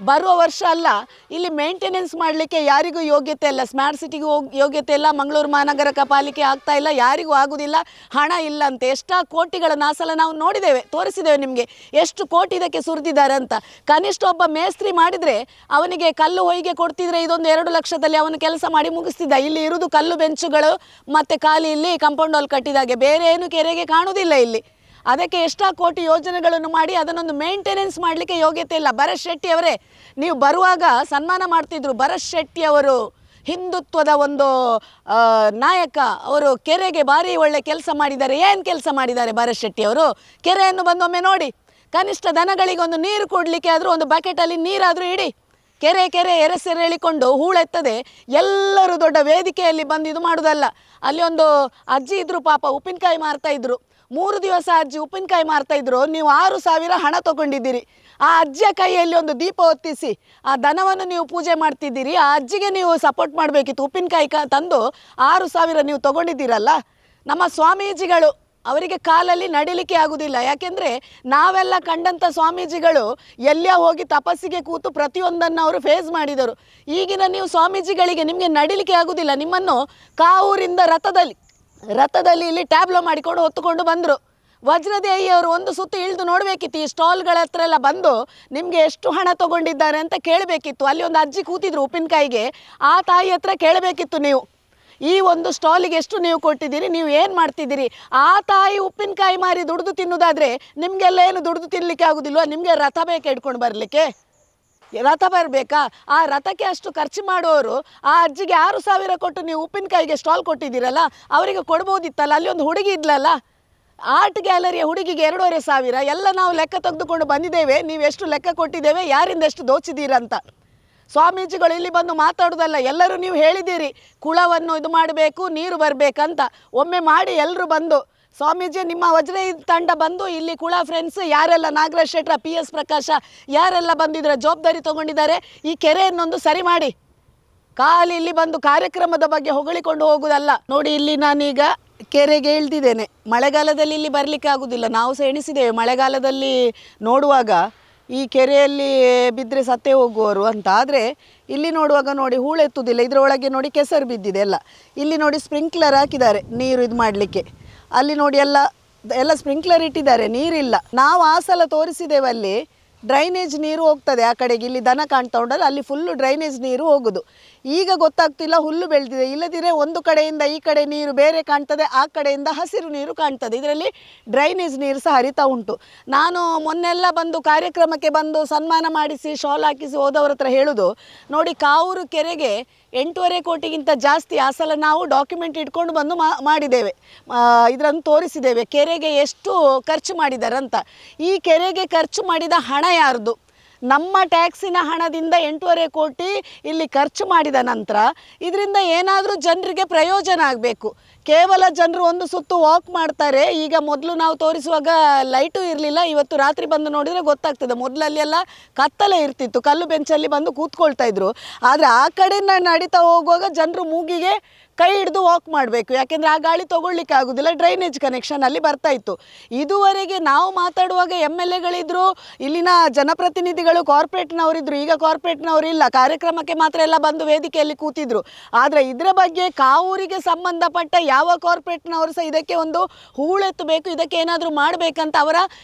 ಬರುವ ವರ್ಷ ಅಲ್ಲ, ಇಲ್ಲಿ ಮೇಂಟೆನೆನ್ಸ್ ಮಾಡಲಿಕ್ಕೆ ಯಾರಿಗೂ ಯೋಗ್ಯತೆ ಇಲ್ಲ. ಸ್ಮಾರ್ಟ್ ಸಿಟಿಗೂ ಯೋಗ್ಯತೆ ಇಲ್ಲ, ಮಂಗಳೂರು ಮಹಾನಗರ ಪಾಲಿಕೆ ಆಗ್ತಾ ಇಲ್ಲ, ಯಾರಿಗೂ ಆಗೋದಿಲ್ಲ, ಹಣ ಇಲ್ಲ ಅಂತ. ಎಷ್ಟೋ ಕೋಟಿಗಳನ್ನು ಆ ಸಲ ನಾವು ನೋಡಿದ್ದೇವೆ, ತೋರಿಸಿದ್ದೇವೆ ನಿಮಗೆ ಎಷ್ಟು ಕೋಟಿ ಇದಕ್ಕೆ ಸುರಿದಿದ್ದಾರೆ ಅಂತ. ಕನಿಷ್ಠ ಒಬ್ಬ ಮೇಸ್ತ್ರಿ ಮಾಡಿದರೆ ಅವನಿಗೆ ಕಲ್ಲು ಹೊಯ್ಗೆ ಕೊಡ್ತಿದ್ರೆ ಇದೊಂದು 2 ಲಕ್ಷದಲ್ಲಿ ಅವನು ಕೆಲಸ ಮಾಡಿ ಮುಗಿಸ್ತಿದ್ದ. ಇಲ್ಲಿ ಇರುವುದು ಕಲ್ಲು ಬೆಂಚುಗಳು ಮತ್ತು ಖಾಲಿ ಇಲ್ಲಿ ಕಾಂಪೌಂಡ್ ವಾಲ್ ಕಟ್ಟಿದಾಗೆ, ಬೇರೆ ಏನು ಕೆರೆಗೆ ಕಾಣುವುದಿಲ್ಲ ಇಲ್ಲಿ. ಅದಕ್ಕೆ ಎಷ್ಟೋ ಕೋಟಿ ಯೋಜನೆಗಳನ್ನು ಮಾಡಿ ಅದನ್ನೊಂದು ಮೇಂಟೆನೆನ್ಸ್ ಮಾಡಲಿಕ್ಕೆ ಯೋಗ್ಯತೆ ಇಲ್ಲ. ಭರತ್ ಶೆಟ್ಟಿ ಅವರೇ, ನೀವು ಬರುವಾಗ ಸನ್ಮಾನ ಮಾಡ್ತಿದ್ರು. ಭರತ್ ಶೆಟ್ಟಿ ಅವರು ಹಿಂದುತ್ವದ ಒಂದು ನಾಯಕ, ಅವರು ಕೆರೆಗೆ ಭಾರಿ ಒಳ್ಳೆ ಕೆಲಸ ಮಾಡಿದ್ದಾರೆ. ಏನು ಕೆಲಸ ಮಾಡಿದ್ದಾರೆ ಭರತ್ ಶೆಟ್ಟಿ ಅವರು? ಕೆರೆಯನ್ನು ಬಂದೊಮ್ಮೆ ನೋಡಿ. ಕನಿಷ್ಠ ದನಗಳಿಗೆ ಒಂದು ನೀರು ಕೊಡಲಿಕ್ಕೆ ಆದರೂ ಒಂದು ಬಕೆಟಲ್ಲಿ ನೀರಾದರೂ ಇಡಿ. ಕೆರೆ ಕೆರೆ ಎರೆಸೆರೆಳಿಕೊಂಡು ಹೂಳೆತ್ತದೆ ಎಲ್ಲರೂ ದೊಡ್ಡ ವೇದಿಕೆಯಲ್ಲಿ ಬಂದು ಇದು ಮಾಡೋದಲ್ಲ. ಅಲ್ಲಿ ಒಂದು ಅಜ್ಜಿ ಇದ್ರು ಪಾಪ, ಉಪ್ಪಿನಕಾಯಿ ಮಾರ್ತಾ ಇದ್ರು. 3 ದಿವಸ ಅಜ್ಜಿ ಉಪ್ಪಿನಕಾಯಿ ಮಾರ್ತಾ ಇದ್ರು. ನೀವು 6,000 ಹಣ ತಗೊಂಡಿದ್ದೀರಿ. ಆ ಅಜ್ಜಿಯ ಕೈಯಲ್ಲಿ ಒಂದು ದೀಪ ಹೊತ್ತಿಸಿ ಆ ದನವನ್ನು ನೀವು ಪೂಜೆ ಮಾಡ್ತಿದ್ದೀರಿ. ಆ ಅಜ್ಜಿಗೆ ನೀವು ಸಪೋರ್ಟ್ ಮಾಡಬೇಕಿತ್ತು. ಉಪ್ಪಿನಕಾಯಿ ತಂದು 6,000 ನೀವು ತಗೊಂಡಿದ್ದೀರಲ್ಲ. ನಮ್ಮ ಸ್ವಾಮೀಜಿಗಳು ಅವರಿಗೆ ಕಾಲಲ್ಲಿ ನಡಿಲಿಕ್ಕೆ ಆಗುವುದಿಲ್ಲ. ಯಾಕೆಂದರೆ ನಾವೆಲ್ಲ ಕಂಡಂಥ ಸ್ವಾಮೀಜಿಗಳು ಎಲ್ಲೇ ಹೋಗಿ ತಪಸ್ಸಿಗೆ ಕೂತು ಪ್ರತಿಯೊಂದನ್ನು ಅವರು ಫೇಸ್ ಮಾಡಿದರು. ಈಗಿನ ನೀವು ಸ್ವಾಮೀಜಿಗಳಿಗೆ ನಿಮಗೆ ನಡಿಲಿಕ್ಕೆ ಆಗುವುದಿಲ್ಲ. ನಿಮ್ಮನ್ನು ಕಾವೂರಿಂದ ರಥದಲ್ಲಿ ಇಲ್ಲಿ ಟ್ಯಾಬ್ಲೋ ಮಾಡಿಕೊಂಡು ಹೊತ್ತುಕೊಂಡು ಬಂದರು. ವಜ್ರದೇಹಿಯವರು ಒಂದು ಸುತ್ತು ಇಳಿದು ನೋಡಬೇಕಿತ್ತು. ಈ ಸ್ಟಾಲ್ಗಳ ಹತ್ರ ಎಲ್ಲ ಬಂದು ನಿಮಗೆ ಎಷ್ಟು ಹಣ ತಗೊಂಡಿದ್ದಾರೆ ಅಂತ ಕೇಳಬೇಕಿತ್ತು. ಅಲ್ಲಿ ಒಂದು ಅಜ್ಜಿ ಕೂತಿದ್ರು ಉಪ್ಪಿನಕಾಯಿಗೆ. ಆ ತಾಯಿ ಹತ್ರ ಕೇಳಬೇಕಿತ್ತು, ನೀವು ಈ ಒಂದು ಸ್ಟಾಲಿಗೆ ಎಷ್ಟು ನೀವು ಕೊಟ್ಟಿದ್ದೀರಿ, ನೀವು ಏನು ಮಾಡ್ತಿದ್ದೀರಿ. ಆ ತಾಯಿ ಉಪ್ಪಿನಕಾಯಿ ಮಾರಿ ದುಡಿದು ತಿನ್ನೋದಾದರೆ ನಿಮಗೆಲ್ಲ ಏನು ದುಡಿದು ತಿನ್ನಲಿಕ್ಕೆ ಆಗೋದಿಲ್ವ? ನಿಮಗೆ ರಥ ಬೇಕು ಹಿಡ್ಕೊಂಡು ಬರಲಿಕ್ಕೆ? ರಥ ಬರಬೇಕಾ? ಆ ರಥಕ್ಕೆ ಅಷ್ಟು ಖರ್ಚು ಮಾಡುವವರು ಆ ಅಜ್ಜಿಗೆ 6,000 ಕೊಟ್ಟು ನೀವು ಉಪ್ಪಿನಕಾಯಿಗೆ ಸ್ಟಾಲ್ ಕೊಟ್ಟಿದ್ದೀರಲ್ಲ, ಅವರಿಗೆ ಕೊಡ್ಬೋದಿತ್ತಲ್ಲ. ಅಲ್ಲಿ ಒಂದು ಹುಡುಗಿ ಇದ್ಲಲ್ಲ, ಆರ್ಟ್ ಗ್ಯಾಲರಿಯ ಹುಡುಗಿಗೆ 2,500 ಎಲ್ಲ ನಾವು ಲೆಕ್ಕ ತೆಗೆದುಕೊಂಡು ಬಂದಿದ್ದೇವೆ. ನೀವು ಎಷ್ಟು ಲೆಕ್ಕ ಕೊಟ್ಟಿದ್ದೇವೆ, ಯಾರಿಂದ ಎಷ್ಟು ದೋಚಿದ್ದೀರಂತ. ಸ್ವಾಮೀಜಿಗಳು ಇಲ್ಲಿ ಬಂದು ಮಾತಾಡೋದಲ್ಲ. ಎಲ್ಲರೂ ನೀವು ಹೇಳಿದ್ದೀರಿ ಕುಳವನ್ನು ಇದು ಮಾಡಬೇಕು, ನೀರು ಬರಬೇಕಂತ. ಒಮ್ಮೆ ಮಾಡಿ ಎಲ್ಲರೂ ಬಂದು, ಸ್ವಾಮೀಜಿ ನಿಮ್ಮ ವಜ್ರ ತಂಡ ಬಂದು ಇಲ್ಲಿ ಕುಳ ಫ್ರೆಂಡ್ಸ್ ಯಾರೆಲ್ಲ, ನಾಗರಾಜ್ ಶೆಟ್ರ, PS ಪ್ರಕಾಶ ಯಾರೆಲ್ಲ ಬಂದಿದ್ರೆ ಜವಾಬ್ದಾರಿ ತೊಗೊಂಡಿದ್ದಾರೆ, ಈ ಕೆರೆಯನ್ನೊಂದು ಸರಿ ಮಾಡಿ. ಖಾಲಿ ಇಲ್ಲಿ ಬಂದು ಕಾರ್ಯಕ್ರಮದ ಬಗ್ಗೆ ಹೊಗಳಿಕೊಂಡು ಹೋಗುವುದಲ್ಲ. ನೋಡಿ, ಇಲ್ಲಿ ನಾನೀಗ ಕೆರೆಗೆ ಇಳ್ದಿದ್ದೇನೆ. ಮಳೆಗಾಲದಲ್ಲಿ ಇಲ್ಲಿ ಬರಲಿಕ್ಕೆ ಆಗೋದಿಲ್ಲ. ನಾವು ಸಹ ಎಣಿಸಿದ್ದೇವೆ ಮಳೆಗಾಲದಲ್ಲಿ ನೋಡುವಾಗ ಈ ಕೆರೆಯಲ್ಲಿ ಬಿದ್ದರೆ ಸತ್ತೇ ಹೋಗುವರು ಅಂತ. ಆದರೆ ಇಲ್ಲಿ ನೋಡುವಾಗ ನೋಡಿ ಹೂಳೆತ್ತುವುದಿಲ್ಲ. ಇದರೊಳಗೆ ನೋಡಿ ಕೆಸರು ಬಿದ್ದಿದೆ ಎಲ್ಲ. ಇಲ್ಲಿ ನೋಡಿ ಸ್ಪ್ರಿಂಕ್ಲರ್ ಹಾಕಿದ್ದಾರೆ ನೀರು ಇದು ಮಾಡಲಿಕ್ಕೆ. ಅಲ್ಲಿ ನೋಡಿ ಎಲ್ಲ ಸ್ಪ್ರಿಂಕ್ಲರ್ ಇಟ್ಟಿದ್ದಾರೆ, ನೀರಿಲ್ಲ. ನಾವು ಆ ಸಲ ತೋರಿಸಿದ್ದೇವೆ, ಅಲ್ಲಿ ಡ್ರೈನೇಜ್ ನೀರು ಹೋಗ್ತದೆ ಆ ಕಡೆಗೆ. ಇಲ್ಲಿ ದನ ಕಾಣ್ತಾ ಉಂಟಲ್ಲ, ಅಲ್ಲಿ ಫುಲ್ಲು ಡ್ರೈನೇಜ್ ನೀರು ಹೋಗೋದು. ಈಗ ಗೊತ್ತಾಗ್ತಿಲ್ಲ, ಹುಲ್ಲು ಬೆಳೆದಿದೆ. ಇಲ್ಲದಿದ್ರೆ ಒಂದು ಕಡೆಯಿಂದ ಈ ಕಡೆ ನೀರು ಬೇರೆ ಕಾಣ್ತದೆ, ಆ ಕಡೆಯಿಂದ ಹಸಿರು ನೀರು ಕಾಣ್ತದೆ. ಇದರಲ್ಲಿ ಡ್ರೈನೇಜ್ ನೀರು ಸಹ ಹರಿತಾ ಉಂಟು. ನಾನು ಮೊನ್ನೆಲ್ಲ ಬಂದು ಕಾರ್ಯಕ್ರಮಕ್ಕೆ ಬಂದು ಸನ್ಮಾನ ಮಾಡಿಸಿ ಶಾಲ್ ಹಾಕಿಸಿ ಹೋದವ್ರ ಹತ್ರ ಹೇಳೋದು, ನೋಡಿ ಕಾವೂರು ಕೆರೆಗೆ 8.5 ಕೋಟಿಗಿಂತ ಜಾಸ್ತಿ ಆ ಸಲ ನಾವು ಡಾಕ್ಯುಮೆಂಟ್ ಇಟ್ಕೊಂಡು ಬಂದು ಮಾಡಿದ್ದೇವೆ. ಇದನ್ನು ತೋರಿಸಿದ್ದೇವೆ ಕೆರೆಗೆ ಎಷ್ಟು ಖರ್ಚು ಮಾಡಿದಾರಂತ. ಈ ಕೆರೆಗೆ ಖರ್ಚು ಮಾಡಿದ ಹಣ ಯಾರ್ದು? ನಮ್ಮ ಟ್ಯಾಕ್ಸಿನ ಹಣದಿಂದ 8.5 ಕೋಟಿ ಇಲ್ಲಿ ಖರ್ಚು ಮಾಡಿದ ನಂತರ ಇದರಿಂದ ಏನಾದರೂ ಜನರಿಗೆ ಪ್ರಯೋಜನ ಆಗಬೇಕು. ಕೇವಲ ಜನರು ಒಂದು ಸುತ್ತು ವಾಕ್ ಮಾಡ್ತಾರೆ. ಈಗ ಮೊದಲು ನಾವು ತೋರಿಸುವಾಗ ಲೈಟು ಇರಲಿಲ್ಲ, ಇವತ್ತು ರಾತ್ರಿ ಬಂದು ನೋಡಿದರೆ ಗೊತ್ತಾಗ್ತದೆ. ಮೊದಲಲ್ಲಿ ಎಲ್ಲ ಕತ್ತಲೆ ಇರ್ತಿತ್ತು, ಕಲ್ಲು ಬೆಂಚಲ್ಲಿ ಬಂದು ಕೂತ್ಕೊಳ್ತಾ ಇದ್ರು. ಆದರೆ ಆ ಕಡೆಯಿಂದ ನಡೀತಾ ಹೋಗುವಾಗ ಜನರು ಮೂಗಿಗೆ ಕೈ ಹಿಡಿದು ವಾಕ್ ಮಾಡಬೇಕು. ಯಾಕೆಂದರೆ ಆ ಗಾಳಿ ತೊಗೊಳ್ಲಿಕ್ಕೆ ಆಗೋದಿಲ್ಲ, ಡ್ರೈನೇಜ್ ಕನೆಕ್ಷನಲ್ಲಿ ಬರ್ತಾ ಇತ್ತು. ಇದುವರೆಗೆ ನಾವು ಮಾತಾಡುವಾಗ MLAಗಳಿದ್ರು, ಇಲ್ಲಿನ ಜನಪ್ರತಿನಿಧಿಗಳು ಕಾರ್ಪೊರೇಟ್ನವರಿದ್ದರು. ಈಗ ಕಾರ್ಪೊರೇಟ್ನವರು ಇಲ್ಲ, ಕಾರ್ಯಕ್ರಮಕ್ಕೆ ಮಾತ್ರ ಎಲ್ಲ ಬಂದು ವೇದಿಕೆಯಲ್ಲಿ ಕೂತಿದ್ರು. ಆದರೆ ಇದರ ಬಗ್ಗೆ ಕಾವೂರಿಗೆ ಸಂಬಂಧಪಟ್ಟ ಯಾವ ಕಾರ್ಪೊರೇಟ್ನವರು ಸಹ ಇದಕ್ಕೆ ಒಂದು ಹೂಳೆತ್ತಬೇಕು, ಇದಕ್ಕೆ ಏನಾದರೂ ಮಾಡಬೇಕಂತ ಅವರ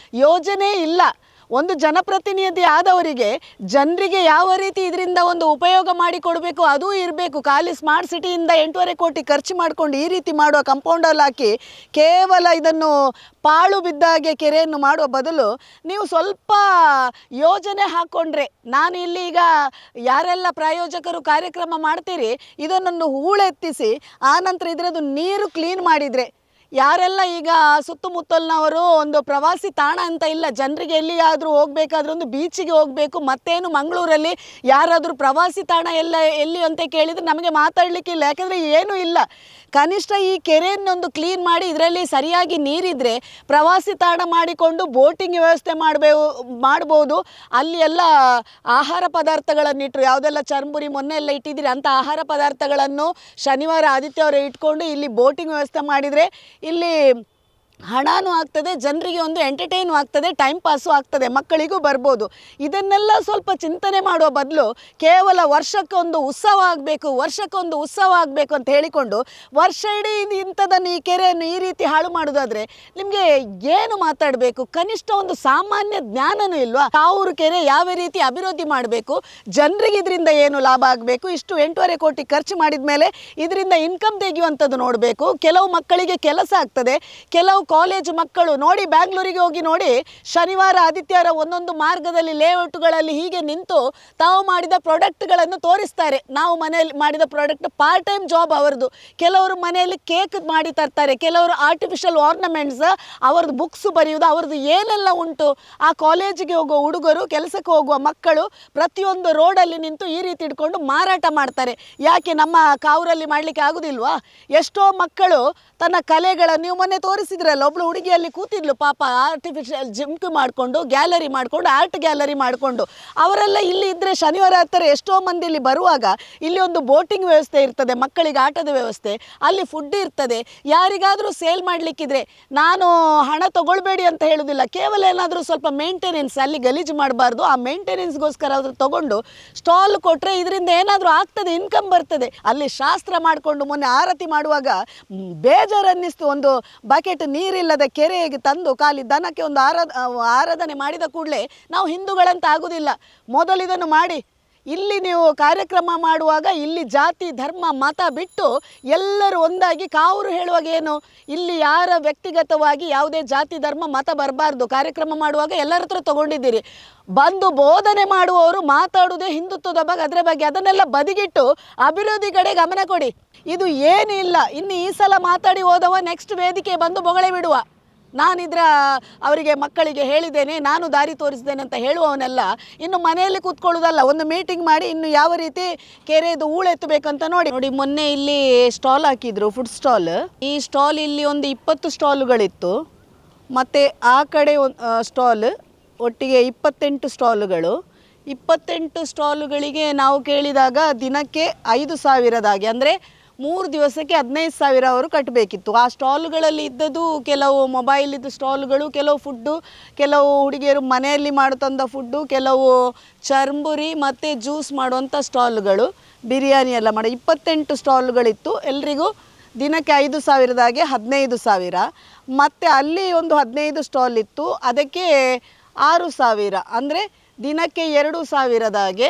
ಯೋಜನೆ ಇಲ್ಲ. ಒಂದು ಜನಪ್ರತಿನಿಧಿ ಆದವರಿಗೆ ಜನರಿಗೆ ಯಾವ ರೀತಿ ಇದರಿಂದ ಒಂದು ಉಪಯೋಗ ಮಾಡಿಕೊಡಬೇಕು ಅದೂ ಇರಬೇಕು. ಖಾಲಿ ಸ್ಮಾರ್ಟ್ ಸಿಟಿಯಿಂದ 8.5 ಕೋಟಿ ಖರ್ಚು ಮಾಡಿಕೊಂಡು ಈ ರೀತಿ ಮಾಡುವ ಕಂಪೌಂಡಲ್ಲಿ ಹಾಕಿ ಕೇವಲ ಇದನ್ನು ಪಾಳು ಬಿದ್ದಾಗೆ ಕೆರೆಯನ್ನು ಮಾಡುವ ಬದಲು ನೀವು ಸ್ವಲ್ಪ ಯೋಜನೆ ಹಾಕ್ಕೊಂಡ್ರೆ, ನಾನು ಇಲ್ಲಿ ಈಗ ಯಾರೆಲ್ಲ ಪ್ರಾಯೋಜಕರು ಕಾರ್ಯಕ್ರಮ ಮಾಡ್ತೀರಿ ಇದನ್ನೊಂದು ಹೂಳೆತ್ತಿಸಿ ಆನಂತರ ಇದರದ್ದು ನೀರು ಕ್ಲೀನ್ ಮಾಡಿದರೆ, ಯಾರೆಲ್ಲ ಈಗ ಸುತ್ತಮುತ್ತಲಿನವರು ಒಂದು ಪ್ರವಾಸಿ ತಾಣ ಅಂತ ಇಲ್ಲ, ಜನರಿಗೆ ಎಲ್ಲಿಯಾದರೂ ಹೋಗಬೇಕಾದ್ರೂ ಒಂದು ಬೀಚಿಗೆ ಹೋಗಬೇಕು, ಮತ್ತೇನು ಮಂಗಳೂರಲ್ಲಿ ಯಾರಾದರೂ ಪ್ರವಾಸಿ ತಾಣ ಎಲ್ಲಿ ಅಂತ ಕೇಳಿದರೆ ನಮಗೆ ಮಾತಾಡಲಿಕ್ಕಿಲ್ಲ. ಯಾಕೆಂದರೆ ಏನೂ ಇಲ್ಲ. ಕನಿಷ್ಠ ಈ ಕೆರೆಯನ್ನೊಂದು ಕ್ಲೀನ್ ಮಾಡಿ ಇದರಲ್ಲಿ ಸರಿಯಾಗಿ ನೀರಿದ್ರೆ ಪ್ರವಾಸಿ ತಾಣ ಮಾಡಿಕೊಂಡು ಬೋಟಿಂಗ್ ವ್ಯವಸ್ಥೆ ಮಾಡ್ಬೋದು. ಅಲ್ಲಿ ಎಲ್ಲ ಆಹಾರ ಪದಾರ್ಥಗಳನ್ನಿಟ್ಟರು, ಯಾವುದೆಲ್ಲ ಚರ್ಮುರಿ ಮೊನ್ನೆ ಎಲ್ಲ ಇಟ್ಟಿದ್ದೀರಿ ಅಂಥ ಆಹಾರ ಪದಾರ್ಥಗಳನ್ನು ಶನಿವಾರ ಆದಿತ್ಯವಾರ ಇಟ್ಕೊಂಡು ಇಲ್ಲಿ ಬೋಟಿಂಗ್ ವ್ಯವಸ್ಥೆ ಮಾಡಿದರೆ ಇಲ್ಲಿ ಹಣನೂ ಆಗ್ತದೆ, ಜನರಿಗೆ ಒಂದು ಎಂಟರ್ಟೈನು ಆಗ್ತದೆ, ಟೈಮ್ ಪಾಸು ಆಗ್ತದೆ, ಮಕ್ಕಳಿಗೂ ಬರ್ಬೋದು. ಇದನ್ನೆಲ್ಲ ಸ್ವಲ್ಪ ಚಿಂತನೆ ಮಾಡುವ ಬದಲು ಕೇವಲ ವರ್ಷಕ್ಕೊಂದು ಉತ್ಸವ ಆಗಬೇಕು ಅಂತ ಹೇಳಿಕೊಂಡು ವರ್ಷ ಇಡೀ ಇಂಥದನ್ನು ಈ ಕೆರೆಯನ್ನು ಈ ರೀತಿ ಹಾಳು ಮಾಡೋದಾದರೆ ನಿಮಗೆ ಏನು ಮಾತಾಡಬೇಕು? ಕನಿಷ್ಠ ಒಂದು ಸಾಮಾನ್ಯ ಜ್ಞಾನನೂ ಇಲ್ವಾ? ಕಾವೂರು ಕೆರೆ ಯಾವ ರೀತಿ ಅಭಿವೃದ್ಧಿ ಮಾಡಬೇಕು, ಜನರಿಗೆ ಇದರಿಂದ ಏನು ಲಾಭ ಆಗಬೇಕು, ಇಷ್ಟು 8.5 ಕೋಟಿ ಖರ್ಚು ಮಾಡಿದ ಮೇಲೆ ಇದರಿಂದ ಇನ್ಕಮ್ ತೆಗೆಯುವಂಥದ್ದು ನೋಡಬೇಕು. ಕೆಲವು ಮಕ್ಕಳಿಗೆ ಕೆಲಸ ಆಗ್ತದೆ, ಕೆಲವು ಕಾಲೇಜು ಮಕ್ಕಳು ನೋಡಿ, ಬ್ಯಾಂಗ್ಳೂರಿಗೆ ಹೋಗಿ ನೋಡಿ, ಶನಿವಾರ ಆದಿತ್ಯವಾರ ಒಂದೊಂದು ಮಾರ್ಗದಲ್ಲಿ ಲೇಔಟ್ಗಳಲ್ಲಿ ಹೀಗೆ ನಿಂತು ತಾವು ಮಾಡಿದ ಪ್ರಾಡಕ್ಟ್ಗಳನ್ನು ತೋರಿಸ್ತಾರೆ. ನಾವು ಮನೆಯಲ್ಲಿ ಮಾಡಿದ ಪ್ರಾಡಕ್ಟ್ ಪಾರ್ಟ್ ಟೈಮ್ ಜಾಬ್ ಅವರದು. ಕೆಲವರು ಮನೆಯಲ್ಲಿ ಕೇಕ್ ಮಾಡಿ ತರ್ತಾರೆ, ಕೆಲವರು ಆರ್ಟಿಫಿಷಿಯಲ್ ಆರ್ನಮೆಂಟ್ಸ್, ಅವ್ರದ್ದು ಬುಕ್ಸ್ ಬರೆಯುವುದು, ಅವ್ರದ್ದು ಏನೆಲ್ಲ ಉಂಟು. ಆ ಕಾಲೇಜಿಗೆ ಹೋಗುವ ಹುಡುಗರು, ಕೆಲಸಕ್ಕೆ ಹೋಗುವ ಮಕ್ಕಳು ಪ್ರತಿಯೊಂದು ರೋಡಲ್ಲಿ ನಿಂತು ಈ ರೀತಿ ಇಟ್ಕೊಂಡು ಮಾರಾಟ ಮಾಡ್ತಾರೆ. ಯಾಕೆ ನಮ್ಮ ಕಾವೂರಲ್ಲಿ ಮಾಡಲಿಕ್ಕೆ ಆಗೋದಿಲ್ವಾ? ಎಷ್ಟೋ ಮಕ್ಕಳು ತನ್ನ ಕಲೆಗಳನ್ನು, ನೀವು ಮೊನ್ನೆ ತೋರಿಸಿದ್ರಲ್ಲ, ಒಬ್ಳು ಹುಡುಗಿಯಲ್ಲಿ ಕೂತಿದ್ಲು ಪಾಪ, ಆರ್ಟಿಫಿಷಿಯಲ್ ಜಿಮ್ಕ್ ಮಾಡಿಕೊಂಡು, ಗ್ಯಾಲರಿ ಮಾಡಿಕೊಂಡು, ಆರ್ಟ್ ಗ್ಯಾಲರಿ ಮಾಡಿಕೊಂಡು. ಅವರೆಲ್ಲ ಇಲ್ಲಿ ಇದ್ದರೆ ಶನಿವಾರ ಹತ್ತಿರ ಎಷ್ಟೋ ಮಂದಿ ಇಲ್ಲಿ ಬರುವಾಗ ಇಲ್ಲಿ ಒಂದು ಬೋಟಿಂಗ್ ವ್ಯವಸ್ಥೆ ಇರ್ತದೆ, ಮಕ್ಕಳಿಗೆ ಆಟದ ವ್ಯವಸ್ಥೆ, ಅಲ್ಲಿ ಫುಡ್ ಇರ್ತದೆ. ಯಾರಿಗಾದರೂ ಸೇಲ್ ಮಾಡಲಿಕ್ಕಿದ್ರೆ ನಾನು ಹಣ ತಗೊಳ್ಬೇಡಿ ಅಂತ ಹೇಳೋದಿಲ್ಲ, ಕೇವಲ ಏನಾದರೂ ಸ್ವಲ್ಪ ಮೇಂಟೆನೆನ್ಸ್, ಅಲ್ಲಿ ಗಲೀಜು ಮಾಡಬಾರ್ದು, ಆ ಮೇಂಟೆನೆನ್ಸ್ಗೋಸ್ಕರ ಆದರೂ ತಗೊಂಡು ಸ್ಟಾಲ್ ಕೊಟ್ಟರೆ ಇದರಿಂದ ಏನಾದರೂ ಆಗ್ತದೆ, ಇನ್ಕಮ್ ಬರ್ತದೆ. ಅಲ್ಲಿ ಶಾಸ್ತ್ರ ಮಾಡಿಕೊಂಡು ಮೊನ್ನೆ ಆರತಿ ಮಾಡುವಾಗ ಬೇಜಾರನ್ನಿಸ್ತು. ಒಂದು ಬಕೆಟ್ ನೀರಿಲ್ಲದ ಕೆರೆಗೆ ತಂದು ಖಾಲಿ ದನಕ್ಕೆ ಒಂದು ಆರಾಧನೆ ಮಾಡಿದ ಕೂಡಲೇ ನಾವು ಹಿಂದೂಗಳಂತ ಆಗುವುದಿಲ್ಲ. ಮೊದಲು ಇದನ್ನು ಮಾಡಿ. ಇಲ್ಲಿ ನೀವು ಕಾರ್ಯಕ್ರಮ ಮಾಡುವಾಗ ಇಲ್ಲಿ ಜಾತಿ ಧರ್ಮ ಮತ ಬಿಟ್ಟು ಎಲ್ಲರೂ ಒಂದಾಗಿ, ಕಾವೂರು ಹೇಳುವಾಗ ಏನು, ಇಲ್ಲಿ ಯಾರ ವ್ಯಕ್ತಿಗತವಾಗಿ ಯಾವುದೇ ಜಾತಿ ಧರ್ಮ ಮತ ಬರಬಾರ್ದು. ಕಾರ್ಯಕ್ರಮ ಮಾಡುವಾಗ ಎಲ್ಲರ ಹತ್ರ ತಗೊಂಡಿದ್ದೀರಿ. ಬಂದು ಬೋಧನೆ ಮಾಡುವವರು ಮಾತಾಡುವುದೇ ಹಿಂದುತ್ವದ ಬಗ್ಗೆ, ಅದರ ಬಗ್ಗೆ, ಅದನ್ನೆಲ್ಲ ಬದಿಗಿಟ್ಟು ಅಭಿವೃದ್ಧಿ ಕಡೆ ಗಮನ ಕೊಡಿ. ಇದು ಏನೂ ಇಲ್ಲ. ಇನ್ನು ಈ ಸಲ ಮಾತಾಡಿ ಹೋದವ ನೆಕ್ಸ್ಟ್ ವೇದಿಕೆ ಬಂದು ಬೊಗಳೆ ಬಿಡುವ. ನಾನಿದ್ರ ಅವರಿಗೆ ಮಕ್ಕಳಿಗೆ ಹೇಳಿದ್ದೇನೆ, ನಾನು ದಾರಿ ತೋರಿಸಿದ್ದೇನೆ ಅಂತ ಹೇಳುವವನೆಲ್ಲ ಇನ್ನು ಮನೆಯಲ್ಲಿ ಕೂತ್ಕೊಳ್ಳೋದಲ್ಲ, ಒಂದು ಮೀಟಿಂಗ್ ಮಾಡಿ ಇನ್ನು ಯಾವ ರೀತಿ ಕೆರೆದು ಹೂಳೆತ್ತಬೇಕಂತ ನೋಡಿ. ಮೊನ್ನೆ ಇಲ್ಲಿ ಸ್ಟಾಲ್ ಹಾಕಿದ್ರು, ಫುಡ್ ಸ್ಟಾಲ್. ಈ ಸ್ಟಾಲ್ ಇಲ್ಲಿ ಒಂದು 20 ಸ್ಟಾಲುಗಳಿತ್ತು, ಮತ್ತು ಆ ಕಡೆ ಸ್ಟಾಲ್, ಒಟ್ಟಿಗೆ 28 ಸ್ಟಾಲುಗಳು. 28 ಸ್ಟಾಲುಗಳಿಗೆ ನಾವು ಕೇಳಿದಾಗ ದಿನಕ್ಕೆ 5,000 ಅಂದರೆ 3 ದಿವಸಕ್ಕೆ 15,000 ಅವರು ಕಟ್ಟಬೇಕಿತ್ತು. ಆ ಸ್ಟಾಲ್ಗಳಲ್ಲಿ ಇದ್ದದ್ದು ಕೆಲವು ಮೊಬೈಲಿದ್ದು ಸ್ಟಾಲ್ಗಳು, ಕೆಲವು ಫುಡ್ಡು, ಕೆಲವು ಹುಡುಗಿಯರು ಮನೆಯಲ್ಲಿ ತಂದ ಫುಡ್ಡು, ಕೆಲವು ಚರ್ಮುರಿ ಮತ್ತು ಜ್ಯೂಸ್ ಮಾಡುವಂಥ ಸ್ಟಾಲ್ಗಳು, ಬಿರಿಯಾನಿ ಎಲ್ಲ ಮಾಡೋ 28 ಸ್ಟಾಲ್ಗಳಿತ್ತು. ಎಲ್ರಿಗೂ ದಿನಕ್ಕೆ 5,000 15,000. ಮತ್ತು ಅಲ್ಲಿ ಒಂದು 15 ಸ್ಟಾಲ್ ಇತ್ತು, ಅದಕ್ಕೆ 6,000 ಅಂದರೆ ದಿನಕ್ಕೆ 2,000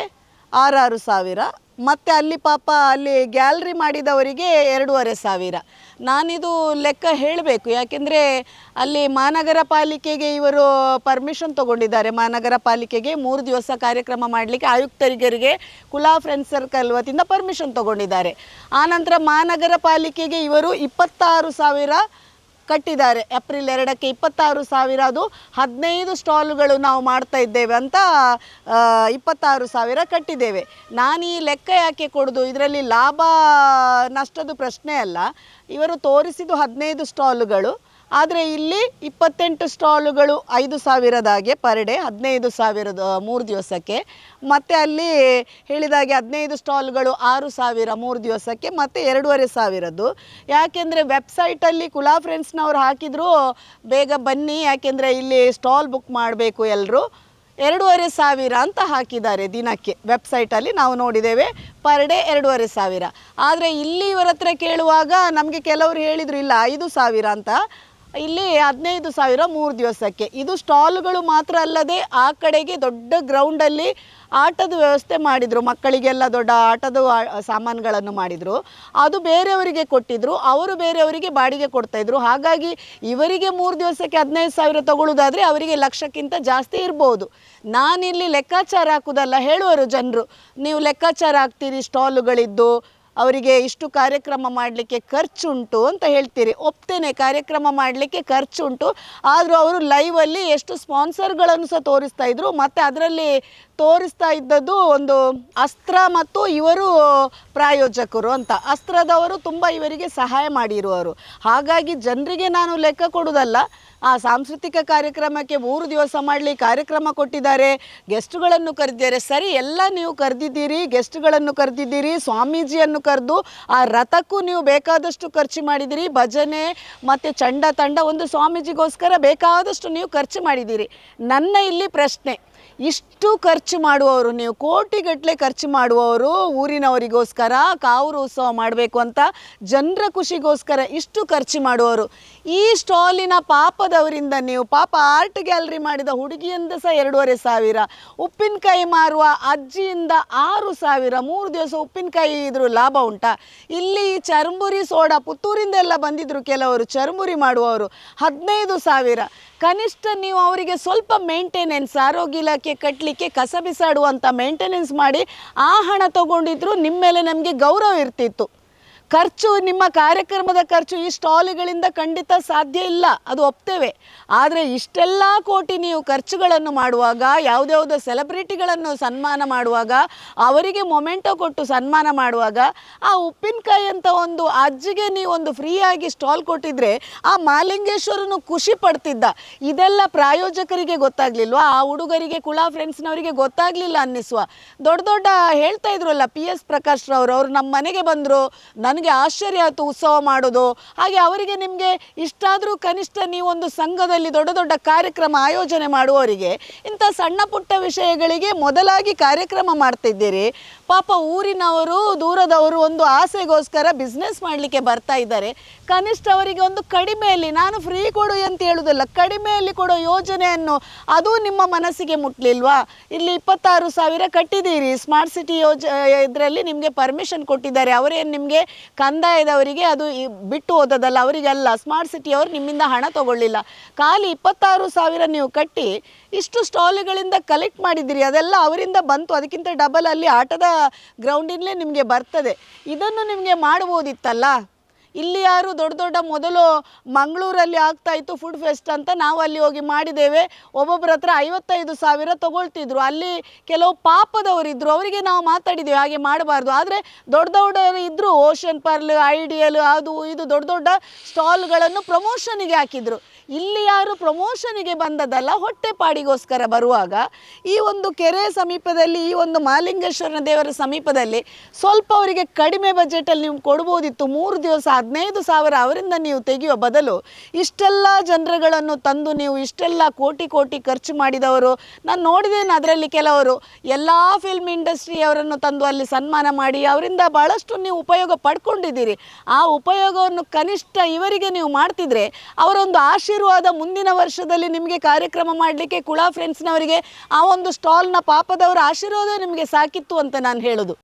6,000. ಮತ್ತು ಅಲ್ಲಿ ಪಾಪ ಅಲ್ಲಿ ಗ್ಯಾಲರಿ ಮಾಡಿದವರಿಗೆ 2,500. ನಾನಿದು ಲೆಕ್ಕ ಹೇಳಬೇಕು, ಯಾಕೆಂದರೆ ಅಲ್ಲಿ ಮಹಾನಗರ ಪಾಲಿಕೆಗೆ ಇವರು ಪರ್ಮಿಷನ್ ತೊಗೊಂಡಿದ್ದಾರೆ. ಮಹಾನಗರ ಪಾಲಿಕೆಗೆ 3 ದಿವಸ ಕಾರ್ಯಕ್ರಮ ಮಾಡಲಿಕ್ಕೆ ಆಯುಕ್ತರಿಗೆ ಕುಲಾ ಫ್ರೆಂಡ್ಸ್ ಸರ್ಕಲ್ ವತಿಯಿಂದ ಪರ್ಮಿಷನ್ ತೊಗೊಂಡಿದ್ದಾರೆ. ಆನಂತರ ಮಹಾನಗರ ಪಾಲಿಕೆಗೆ ಇವರು 26,000 ಕಟ್ಟಿದ್ದಾರೆ. ಏಪ್ರಿಲ್ 2ಕ್ಕೆ 26,000. ಅದು 15 ಸ್ಟಾಲುಗಳು ನಾವು ಮಾಡ್ತಾ ಇದ್ದೇವೆ ಅಂತ 26,000 ಕಟ್ಟಿದ್ದೇವೆ. ನಾನು ಈ ಲೆಕ್ಕ ಯಾಕೆ ಕೊಡೋದು, ಇದರಲ್ಲಿ ಲಾಭ ನಷ್ಟದ ಪ್ರಶ್ನೆ ಅಲ್ಲ. ಇವರು ತೋರಿಸಿದ್ದು 15 ಸ್ಟಾಲುಗಳು, ಆದರೆ ಇಲ್ಲಿ 28 ಸ್ಟಾಲುಗಳು 5,000 ಪರ್ ಡೇ, 15,000 3 ದಿವಸಕ್ಕೆ. ಮತ್ತು ಅಲ್ಲಿ ಹೇಳಿದಾಗೆ 15 ಸ್ಟಾಲ್ಗಳು 6,000 3 ದಿವಸಕ್ಕೆ, ಮತ್ತು 2,500. ಯಾಕೆಂದರೆ ವೆಬ್ಸೈಟಲ್ಲಿ ಕುಲಾ ಫ್ರೆಂಡ್ಸ್ನವ್ರು ಹಾಕಿದ್ರು, ಬೇಗ ಬನ್ನಿ ಯಾಕೆಂದರೆ ಇಲ್ಲಿ ಸ್ಟಾಲ್ ಬುಕ್ ಮಾಡಬೇಕು ಎಲ್ಲರೂ, 2,500 ಅಂತ ಹಾಕಿದ್ದಾರೆ ದಿನಕ್ಕೆ. ವೆಬ್ಸೈಟಲ್ಲಿ ನಾವು ನೋಡಿದ್ದೇವೆ, ಪರ್ ಡೇ 2,500. ಆದರೆ ಇಲ್ಲಿ ಇವರ ಹತ್ರ ಕೇಳುವಾಗ ನಮಗೆ ಕೆಲವರು ಹೇಳಿದರು ಇಲ್ಲ 5,000 ಅಂತ. ಇಲ್ಲಿ 15,000 3 ದಿವಸಕ್ಕೆ. ಇದು ಸ್ಟಾಲ್ಗಳು ಮಾತ್ರ ಅಲ್ಲದೆ ಆ ಕಡೆಗೆ ದೊಡ್ಡ ಗ್ರೌಂಡಲ್ಲಿ ಆಟದ ವ್ಯವಸ್ಥೆ ಮಾಡಿದರು, ಮಕ್ಕಳಿಗೆಲ್ಲ ದೊಡ್ಡ ಆಟದ ಸಾಮಾನುಗಳನ್ನು ಮಾಡಿದರು. ಅದು ಬೇರೆಯವರಿಗೆ ಕೊಟ್ಟಿದ್ದರು, ಅವರು ಬೇರೆಯವರಿಗೆ ಬಾಡಿಗೆ ಕೊಡ್ತಾಯಿದ್ರು. ಹಾಗಾಗಿ ಇವರಿಗೆ 3 ದಿವಸಕ್ಕೆ 15,000 ತಗೊಳ್ಳೋದಾದರೆ ಅವರಿಗೆ ಲಕ್ಷಕ್ಕಿಂತ ಜಾಸ್ತಿ ಇರ್ಬೋದು. ನಾನಿಲ್ಲಿ ಲೆಕ್ಕಾಚಾರ ಹಾಕೋದಲ್ಲ, ಹೇಳುವರು ಜನರು, ನೀವು ಲೆಕ್ಕಾಚಾರ ಹಾಕ್ತೀರಿ ಸ್ಟಾಲುಗಳಿದ್ದು, ಅವರಿಗೆ ಇಷ್ಟು ಕಾರ್ಯಕ್ರಮ ಮಾಡಲಿಕ್ಕೆ ಖರ್ಚುಂಟು ಅಂತ ಹೇಳ್ತೀರಿ. ಒಪ್ತೇನೆ, ಕಾರ್ಯಕ್ರಮ ಮಾಡಲಿಕ್ಕೆ ಖರ್ಚುಂಟು. ಆದರೂ ಅವರು ಲೈವಲ್ಲಿ ಎಷ್ಟು ಸ್ಪಾನ್ಸರ್ಗಳನ್ನು ಸಹ ತೋರಿಸ್ತಾ ಇದ್ರು. ಮತ್ತು ಅದರಲ್ಲಿ ತೋರಿಸ್ತಾ ಇದ್ದದ್ದು ಒಂದು ಅಸ್ತ್ರ ಮತ್ತು ಇವರು ಪ್ರಾಯೋಜಕರು ಅಂತ. ಅಸ್ತ್ರದವರು ತುಂಬ ಇವರಿಗೆ ಸಹಾಯ ಮಾಡಿರುವರು. ಹಾಗಾಗಿ ಜನರಿಗೆ ನಾನು ಲೆಕ್ಕ ಕೊಡೋದಲ್ಲ, ಆ ಸಾಂಸ್ಕೃತಿಕ ಕಾರ್ಯಕ್ರಮಕ್ಕೆ 3 ದಿವಸ ಮಾಡಲಿ ಕಾರ್ಯಕ್ರಮ ಕೊಟ್ಟಿದ್ದಾರೆ, ಗೆಸ್ಟುಗಳನ್ನು ಕರೆದಿದ್ದಾರೆ. ಸರಿ, ಎಲ್ಲ ನೀವು ಕರೆದಿದ್ದೀರಿ, ಗೆಸ್ಟುಗಳನ್ನು ಕರೆದಿದ್ದೀರಿ, ಸ್ವಾಮೀಜಿಯನ್ನು ಕರೆದು ಆ ರಥಕ್ಕೂ ನೀವು ಬೇಕಾದಷ್ಟು ಖರ್ಚು ಮಾಡಿದ್ದೀರಿ. ಭಜನೆ ಮತ್ತು ಚಂಡ ತಂಡ, ಒಂದು ಸ್ವಾಮೀಜಿಗೋಸ್ಕರ ಬೇಕಾದಷ್ಟು ನೀವು ಖರ್ಚು ಮಾಡಿದ್ದೀರಿ. ನನ್ನ ಇಲ್ಲಿ ಪ್ರಶ್ನೆ, ಇಷ್ಟು ಖರ್ಚು ಮಾಡುವವರು, ನೀವು ಕೋಟಿಗಟ್ಟಲೆ ಖರ್ಚು ಮಾಡುವವರು, ಊರಿನವರಿಗೋಸ್ಕರ ಕಾವೂರು ಉತ್ಸವ ಮಾಡಬೇಕು ಅಂತ ಜನರ ಖುಷಿಗೋಸ್ಕರ ಇಷ್ಟು ಖರ್ಚು ಮಾಡುವವರು, ಈ ಸ್ಟಾಲಿನ ಪಾಪದವರಿಂದ ನೀವು ಪಾಪ ಆರ್ಟ್ ಗ್ಯಾಲರಿ ಮಾಡಿದ ಹುಡುಗಿಯಿಂದ ಸಹ 2,500, ಉಪ್ಪಿನಕಾಯಿ ಮಾರುವ ಅಜ್ಜಿಯಿಂದ 6,000, 3 ದಿವಸ ಉಪ್ಪಿನಕಾಯಿ ಇದ್ರು ಲಾಭ ಉಂಟಾ? ಇಲ್ಲಿ ಚರ್ಮುರಿ ಸೋಡಾ ಪುತ್ತೂರಿಂದೆಲ್ಲ ಬಂದಿದ್ರು ಕೆಲವರು ಚರ್ಮುರಿ ಮಾಡುವವರು 15,000. ಕನಿಷ್ಠ ನೀವು ಅವರಿಗೆ ಸ್ವಲ್ಪ ಮೇಂಟೆನೆನ್ಸ್, ಆರೋಗ್ಯ ಇಲಾಖೆ ಕಟ್ಟಲಿಕ್ಕೆ ಕಸ ಬಿಸಾಡುವಂಥ ಮೇಂಟೆನೆನ್ಸ್ ಮಾಡಿ ಆ ಹಣ ತಗೊಂಡಿದ್ರು ನಿಮ್ಮ ಮೇಲೆ ನಮಗೆ ಗೌರವ ಇರ್ತಿತ್ತು. ಖರ್ಚು, ನಿಮ್ಮ ಕಾರ್ಯಕ್ರಮದ ಖರ್ಚು ಈ ಸ್ಟಾಲ್ಗಳಿಂದ ಖಂಡಿತ ಸಾಧ್ಯ ಇಲ್ಲ, ಅದು ಒಪ್ತೇವೆ. ಆದರೆ ಇಷ್ಟೆಲ್ಲ ಕೋಟಿ ನೀವು ಖರ್ಚುಗಳನ್ನು ಮಾಡುವಾಗ, ಯಾವುದ್ಯಾವುದೋ ಸೆಲೆಬ್ರಿಟಿಗಳನ್ನು ಸನ್ಮಾನ ಮಾಡುವಾಗ, ಅವರಿಗೆ ಮೊಮೆಂಟೋ ಕೊಟ್ಟು ಸನ್ಮಾನ ಮಾಡುವಾಗ, ಆ ಉಪ್ಪಿನಕಾಯಿ ಅಂತ ಒಂದು ಅಜ್ಜಿಗೆ ನೀವು ಒಂದು ಫ್ರೀಯಾಗಿ ಸ್ಟಾಲ್ ಕೊಟ್ಟಿದ್ರೆ ಆ ಮಾಲಿಂಗೇಶ್ವರನು ಖುಷಿ ಪಡ್ತಿದ್ದ. ಇದೆಲ್ಲ ಪ್ರಾಯೋಜಕರಿಗೆ ಗೊತ್ತಾಗ್ಲಿಲ್ವಾ? ಆ ಹುಡುಗರಿಗೆ, ಕುಳಾ ಫ್ರೆಂಡ್ಸ್ನವರಿಗೆ ಗೊತ್ತಾಗ್ಲಿಲ್ಲ ಅನ್ನಿಸುವ. ದೊಡ್ಡ ಹೇಳ್ತಾ ಇದ್ರಲ್ಲ PS ಪ್ರಕಾಶ್ ಅವರು ನಮ್ಮ ಮನೆಗೆ ಬಂದರು, ನನಗೆ ಆಶ್ಚರ್ಯ ಆಯಿತು ಉತ್ಸವ ಮಾಡೋದು. ಹಾಗೆ ಅವರಿಗೆ ನಿಮಗೆ ಇಷ್ಟಾದರೂ ಕನಿಷ್ಠ ನೀವೊಂದು ಸಂಘದಲ್ಲಿ ದೊಡ್ಡ ಕಾರ್ಯಕ್ರಮ ಆಯೋಜನೆ ಮಾಡುವವರಿಗೆ ಇಂಥ ಸಣ್ಣ ಪುಟ್ಟ ವಿಷಯಗಳಿಗೆ ಮೊದಲಾಗಿ ಕಾರ್ಯಕ್ರಮ ಮಾಡ್ತಿದ್ದೀರಿ. ಪಾಪ ಊರಿನವರು, ದೂರದವರು ಒಂದು ಆಸೆಗೋಸ್ಕರ ಬಿಸ್ನೆಸ್ ಮಾಡಲಿಕ್ಕೆ ಬರ್ತಾ ಇದ್ದಾರೆ. ಕನಿಷ್ಠ ಅವರಿಗೆ ಒಂದು ಕಡಿಮೆಯಲ್ಲಿ, ನಾನು ಫ್ರೀ ಕೊಡು ಅಂತ ಹೇಳುವುದಿಲ್ಲ, ಕಡಿಮೆಯಲ್ಲಿ ಕೊಡೋ ಯೋಜನೆಯನ್ನು ಅದು ನಿಮ್ಮ ಮನಸ್ಸಿಗೆ ಮುಟ್ಲಿಲ್ವಾ? ಇಲ್ಲಿ 26,000 ಕಟ್ಟಿದ್ದೀರಿ, ಸ್ಮಾರ್ಟ್ ಸಿಟಿ ಇದರಲ್ಲಿ ನಿಮಗೆ ಪರ್ಮಿಷನ್ ಕೊಟ್ಟಿದ್ದಾರೆ. ಅವರೇನು ನಿಮಗೆ ಕಂದಾಯದವರಿಗೆ ಅದು ಬಿಟ್ಟು ಹೋದದಲ್ಲ, ಅವರಿಗೆಲ್ಲ ಸ್ಮಾರ್ಟ್ ಸಿಟಿಯವರು ನಿಮ್ಮಿಂದ ಹಣ ತಗೊಳ್ಳಿಲ್ಲ. ಖಾಲಿ 26,000 ನೀವು ಕಟ್ಟಿ ಇಷ್ಟು ಸ್ಟಾಲ್ಗಳಿಂದ ಕಲೆಕ್ಟ್ ಮಾಡಿದ್ದೀರಿ, ಅದೆಲ್ಲ ಅವರಿಂದ ಬಂತು. ಅದಕ್ಕಿಂತ ಡಬಲ್ ಅಲ್ಲಿ ಆಟದ ಗ್ರೌಂಡಿನಲ್ಲೇ ನಿಮಗೆ ಬರ್ತದೆ. ಇದನ್ನು ನಿಮಗೆ ಮಾಡ್ಬೋದಿತ್ತಲ್ಲ. ಇಲ್ಲಿ ಯಾರು ದೊಡ್ಡ ಮೊದಲು ಮಂಗಳೂರಲ್ಲಿ ಆಗ್ತಾ ಇತ್ತು ಫುಡ್ ಫೆಸ್ಟ್ ಅಂತ, ನಾವು ಅಲ್ಲಿ ಹೋಗಿ ಮಾಡಿದ್ದೇವೆ. ಒಬ್ಬೊಬ್ಬರ ಹತ್ರ 55,000 ತಗೊಳ್ತಿದ್ರು. ಅಲ್ಲಿ ಕೆಲವು ಪಾಪದವರಿದ್ದರು, ಅವರಿಗೆ ನಾವು ಮಾತಾಡಿದ್ದೇವೆ ಹಾಗೆ ಮಾಡಬಾರ್ದು. ಆದರೆ ದೊಡ್ಡವರು ಇದ್ದರು, ಓಷನ್ ಪರ್ಲ್, ಐಡಿಯಲ್, ಅದು ಇದು ದೊಡ್ಡ ಸ್ಟಾಲ್ಗಳನ್ನು ಪ್ರಮೋಷನಿಗೆ ಹಾಕಿದರು. ಇಲ್ಲಿ ಯಾರು ಪ್ರಮೋಷನಿಗೆ ಬಂದದಲ್ಲ, ಹೊಟ್ಟೆಪಾಡಿಗೋಸ್ಕರ ಬರುವಾಗ ಈ ಒಂದು ಕೆರೆ ಸಮೀಪದಲ್ಲಿ, ಈ ಒಂದು ಮಾಲಿಂಗೇಶ್ವರನ ದೇವರ ಸಮೀಪದಲ್ಲಿ ಸ್ವಲ್ಪ ಅವರಿಗೆ ಕಡಿಮೆ ಬಜೆಟಲ್ಲಿ ನೀವು ಕೊಡ್ಬೋದಿತ್ತು. 3 ದಿವಸ 15,000 ಅವರಿಂದ ನೀವು ತೆಗೆಯುವ ಬದಲು ಇಷ್ಟೆಲ್ಲ ಜನರುಗಳನ್ನು ತಂದು ನೀವು ಇಷ್ಟೆಲ್ಲ ಕೋಟಿ ಖರ್ಚು ಮಾಡಿದವರು ನಾನು ನೋಡಿದ್ದೇನೆ. ಅದರಲ್ಲಿ ಕೆಲವರು ಎಲ್ಲ ಫಿಲ್ಮ್ ಇಂಡಸ್ಟ್ರಿಯವರನ್ನು ತಂದು ಅಲ್ಲಿ ಸನ್ಮಾನ ಮಾಡಿ ಅವರಿಂದ ಭಾಳಷ್ಟು ನೀವು ಉಪಯೋಗ ಪಡ್ಕೊಂಡಿದ್ದೀರಿ. ಆ ಉಪಯೋಗವನ್ನು ಕನಿಷ್ಠ ಇವರಿಗೆ ನೀವು ಮಾಡ್ತಿದ್ರೆ ಅವರೊಂದು ಆಶೀರ್ವಾದ ಮುಂದಿನ ವರ್ಷದಲ್ಲಿ ನಿಮಗೆ ಕಾರ್ಯಕ್ರಮ ಮಾಡಲಿಕ್ಕೆ ಕುಳಾ ಫ್ರೆಂಡ್ಸ್ನವರಿಗೆ ಆ ಒಂದು ಸ್ಟಾಲ್ನ ಪಾಪದವರ ಆಶೀರ್ವಾದ ನಿಮಗೆ ಸಾಕಿತ್ತು ಅಂತ ನಾನು ಹೇಳೋದು.